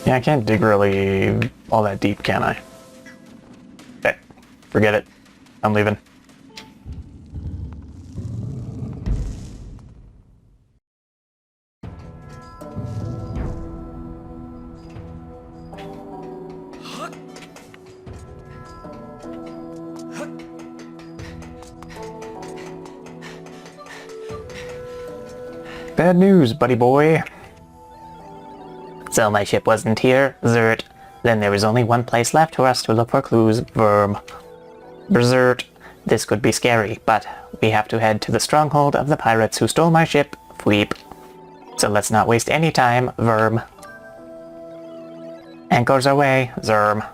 Yeah, I can't dig really all that deep, can I? Okay, forget it. I'm leaving. Bad news, buddy boy. So my ship wasn't here, Zert. Then there was only one place left for us to look for clues, Verm. Berserk. This could be scary, but we have to head to the stronghold of the pirates who stole my ship, Fweep. So let's not waste any time, Verm. Anchors away, Zerm.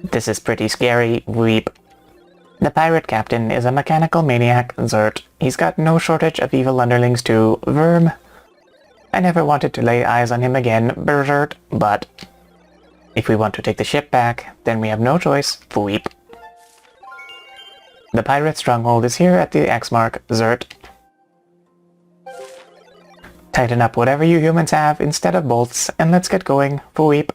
This is pretty scary, Weep. The pirate captain is a mechanical maniac, Zert. He's got no shortage of evil underlings too, Verm. I never wanted to lay eyes on him again, Berserk, but if we want to take the ship back, then we have no choice, Fweep. The pirate stronghold is here at the X mark, Zert. Tighten up whatever you humans have instead of bolts, and let's get going, Fweep.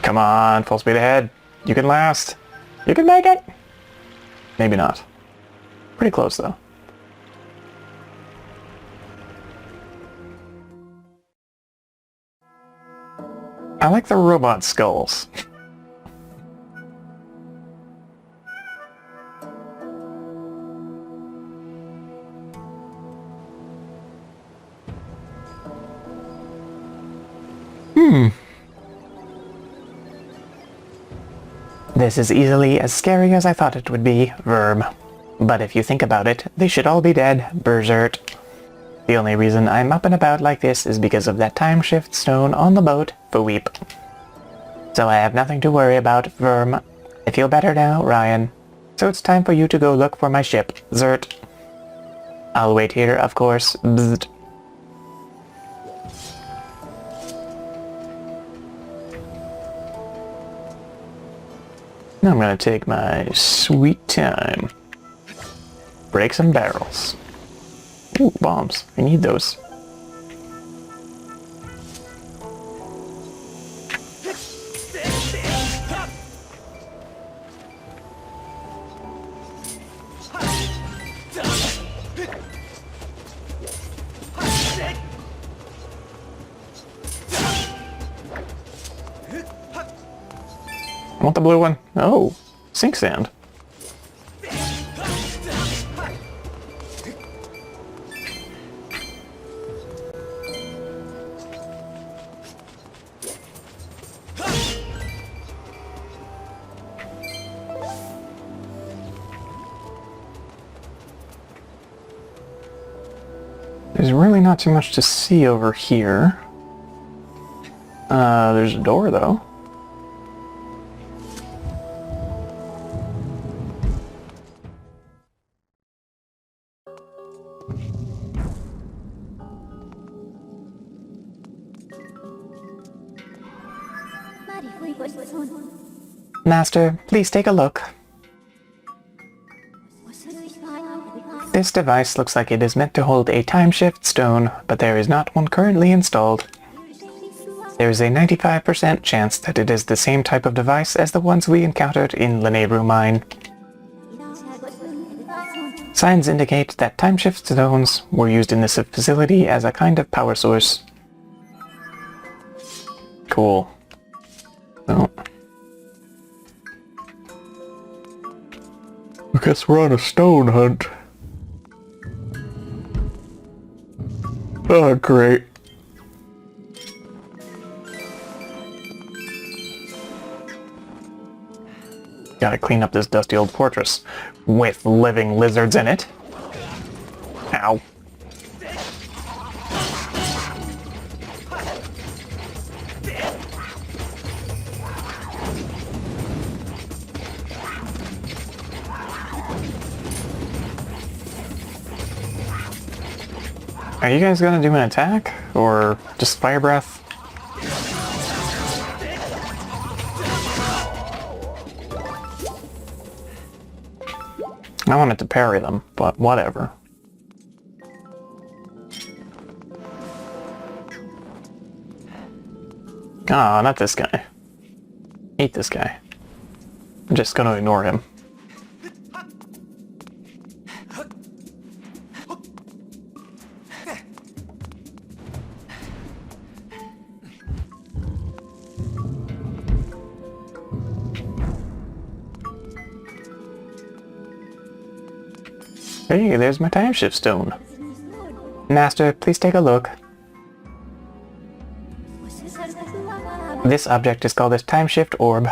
Come on, full speed ahead. You can last. You can make it. Maybe not. Pretty close, though. I like the robot skulls. This is easily as scary as I thought it would be, Verm. But if you think about it, they should all be dead, Berserk. The only reason I'm up and about like this is because of that time shift stone on the boat, Fweep. So I have nothing to worry about, Verm. I feel better now, Ryan. So it's time for you to go look for my ship, Zert. I'll wait here, of course, Bzzzt. Now I'm gonna take my sweet time. Break some barrels. Ooh, bombs. I need those. I want the blue one. Oh, sink sand. There's really not too much to see over here. There's a door, though. Master, please take a look. This device looks like it is meant to hold a time shift stone, but there is not one currently installed. There is a 95% chance that it is the same type of device as the ones we encountered in the Nehru mine. Signs indicate that time shift stones were used in this facility as a kind of power source. Cool. Oh. I guess we're on a stone hunt. Oh, great. Gotta clean up this dusty old fortress with living lizards in it. Ow. Are you guys gonna do an attack? Or just fire breath? I wanted to parry them, but whatever. Ah, not this guy. Hate this guy. I'm just gonna ignore him. Hey, there's my time shift stone. Master, please take a look. This object is called a time shift orb.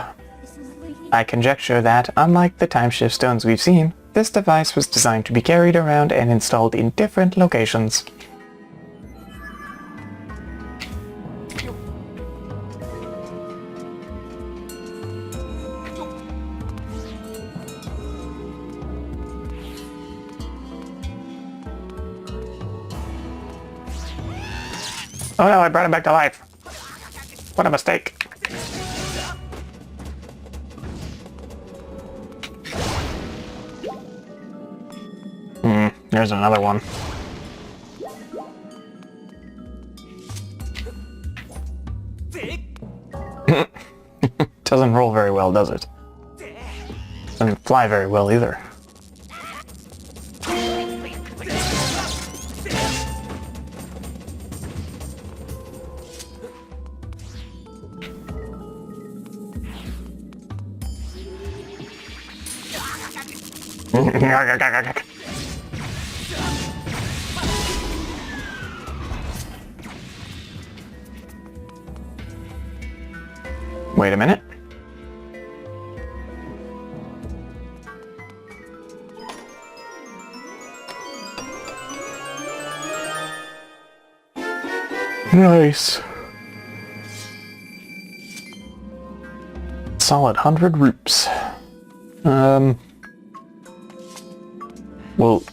I conjecture that, unlike the time shift stones we've seen, this device was designed to be carried around and installed in different locations. Oh no, I brought him back to life. What a mistake. There's another one. Doesn't roll very well, does it? Doesn't fly very well either. Wait a minute. Nice. Solid 100 roops. Will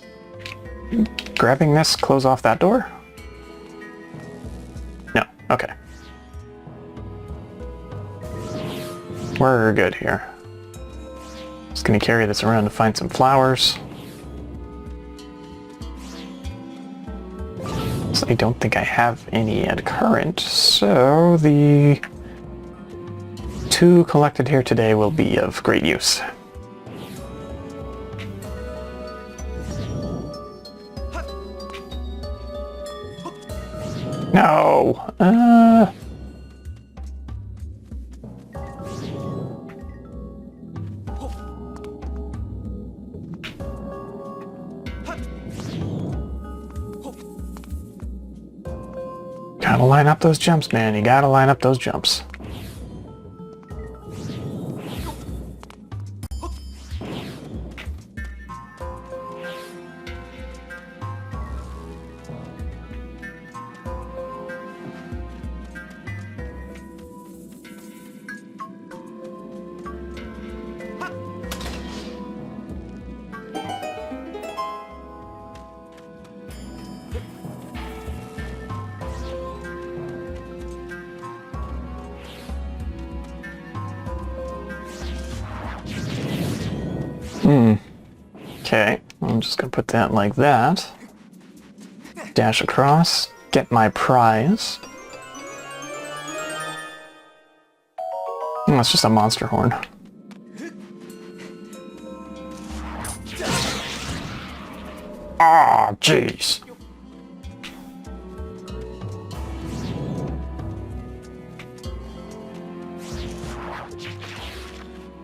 grabbing this close off that door? No. Okay. We're good here. Just gonna carry this around to find some flowers. So I don't think I have any at current, so the 2 collected here today will be of great use. No! Gotta line up those jumps, man. You gotta line up those jumps. Okay, I'm just gonna put that like that. Dash across, get my prize. That's just a monster horn. Ah, jeez.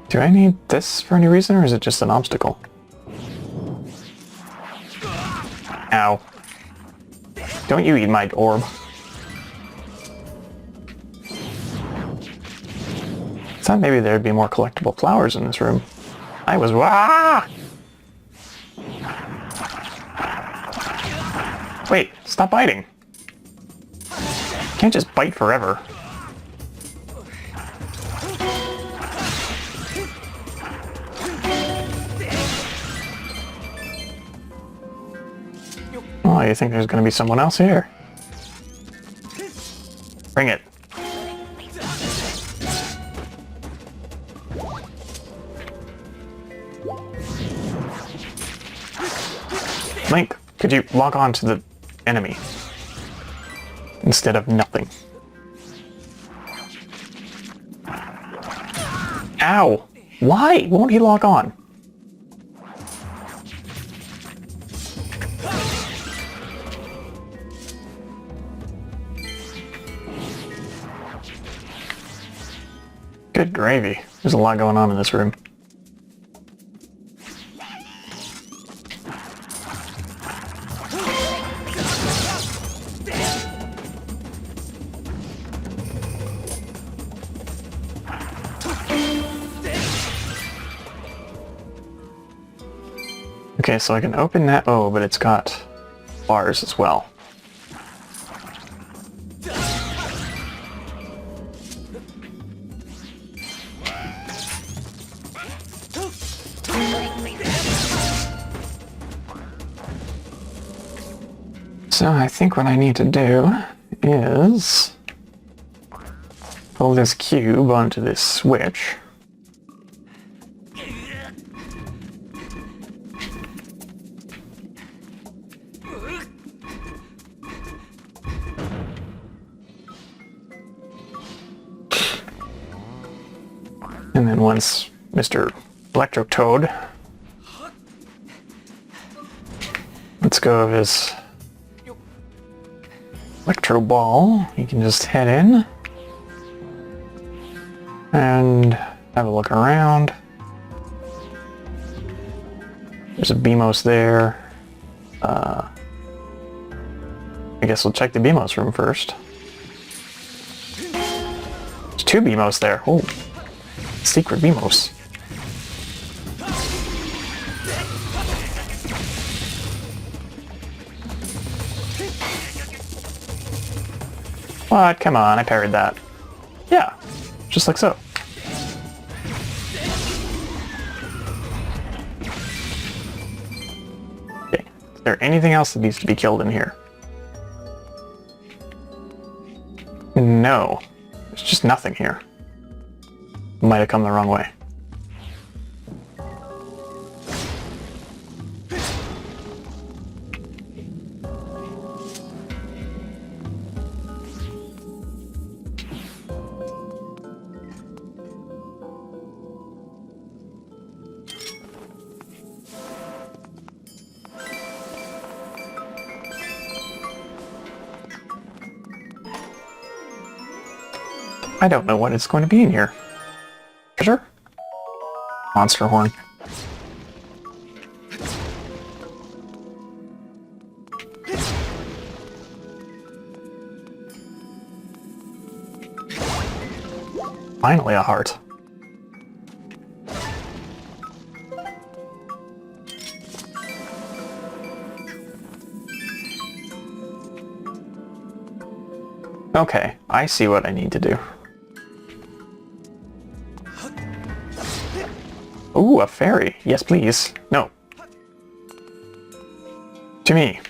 Do I need this for any reason, or is it just an obstacle? Ow. Don't you eat my orb. Thought maybe there'd be more collectible flowers in this room. I was... Ah! Wait, stop biting. Can't just bite forever. Oh, you think there's going to be someone else here? Bring it. Link, could you log on to the enemy instead of nothing? Ow! Why won't he log on? Good gravy. There's a lot going on in this room. Okay, so I can open that. Oh, but it's got bars as well. So I think what I need to do is pull this cube onto this switch. And then once Mr. Electrotoad lets go of his electro ball, you can just head in and have a look around. There's a Beamos there. I guess we'll check the Beamos room first. There's two Beamos there. Oh, secret Beamos. What? Come on, I parried that. Yeah, just like so. Okay, is there anything else that needs to be killed in here? No, there's just nothing here. Might have come the wrong way. I don't know what it's going to be in here. Treasure? Monster horn. Finally a heart. Okay, I see what I need to do. Ooh, a fairy. Yes, please. No. To me.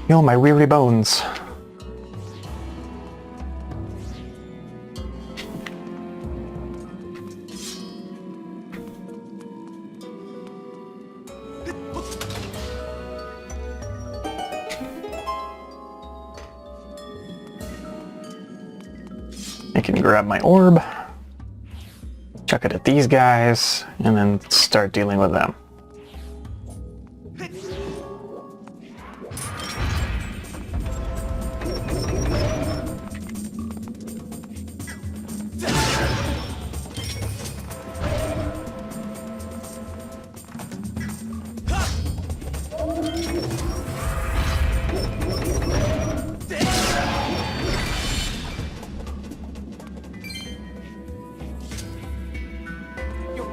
Heal my weary bones. I can grab my orb, chuck it at these guys, and then start dealing with them.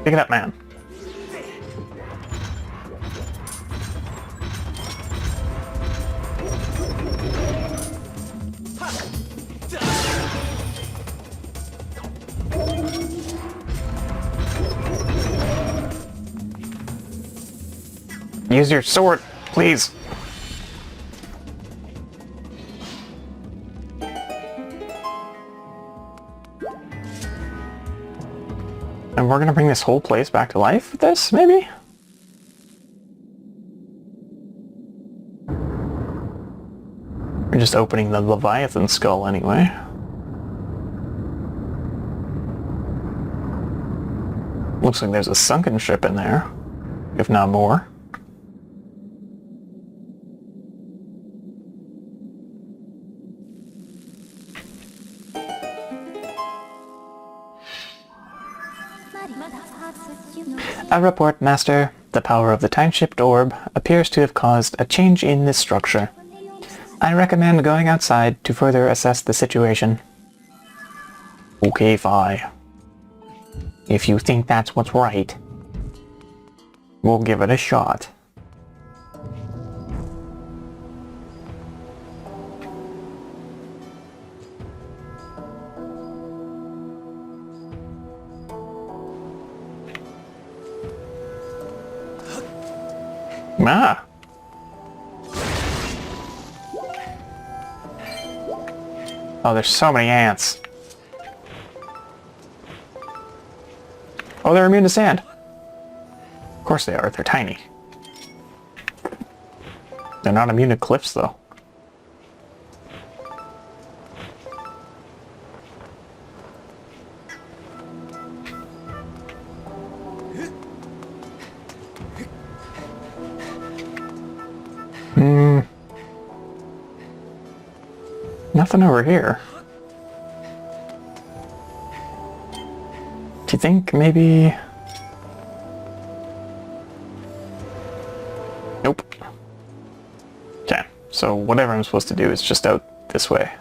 Pick it up, man. Use your sword, please. And we're gonna bring this whole place back to life with this, maybe? We're just opening the Leviathan skull anyway. Looks like there's a sunken ship in there, if not more. A report, Master. The power of the time-shift orb appears to have caused a change in this structure. I recommend going outside to further assess the situation. Okay, fine. If you think that's what's right, we'll give it a shot. Ah! Oh, there's so many ants. Oh, they're immune to sand. Of course they are, they're tiny. They're not immune to cliffs, though. Nothing over here. Do you think maybe... Nope. Okay, so whatever I'm supposed to do is just out this way.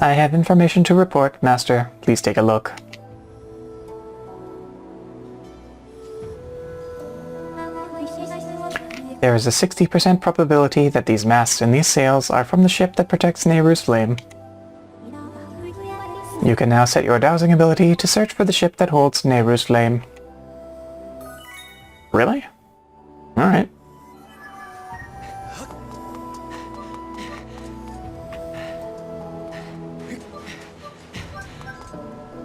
I have information to report, Master. Please take a look. There is a 60% probability that these masts and these sails are from the ship that protects Nehru's flame. You can now set your dowsing ability to search for the ship that holds Nehru's flame. Really? Alright.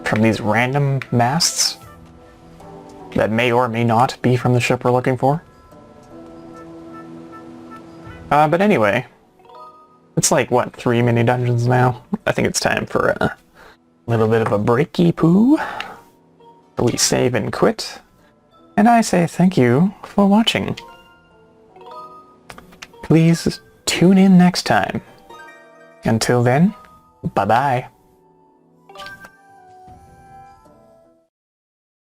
From these random masts that may or may not be from the ship we're looking for. But anyway, it's like, what, 3 mini dungeons now? I think it's time for a little bit of a breaky poo. We save and quit. And I say thank you for watching. Please tune in next time. Until then, bye-bye.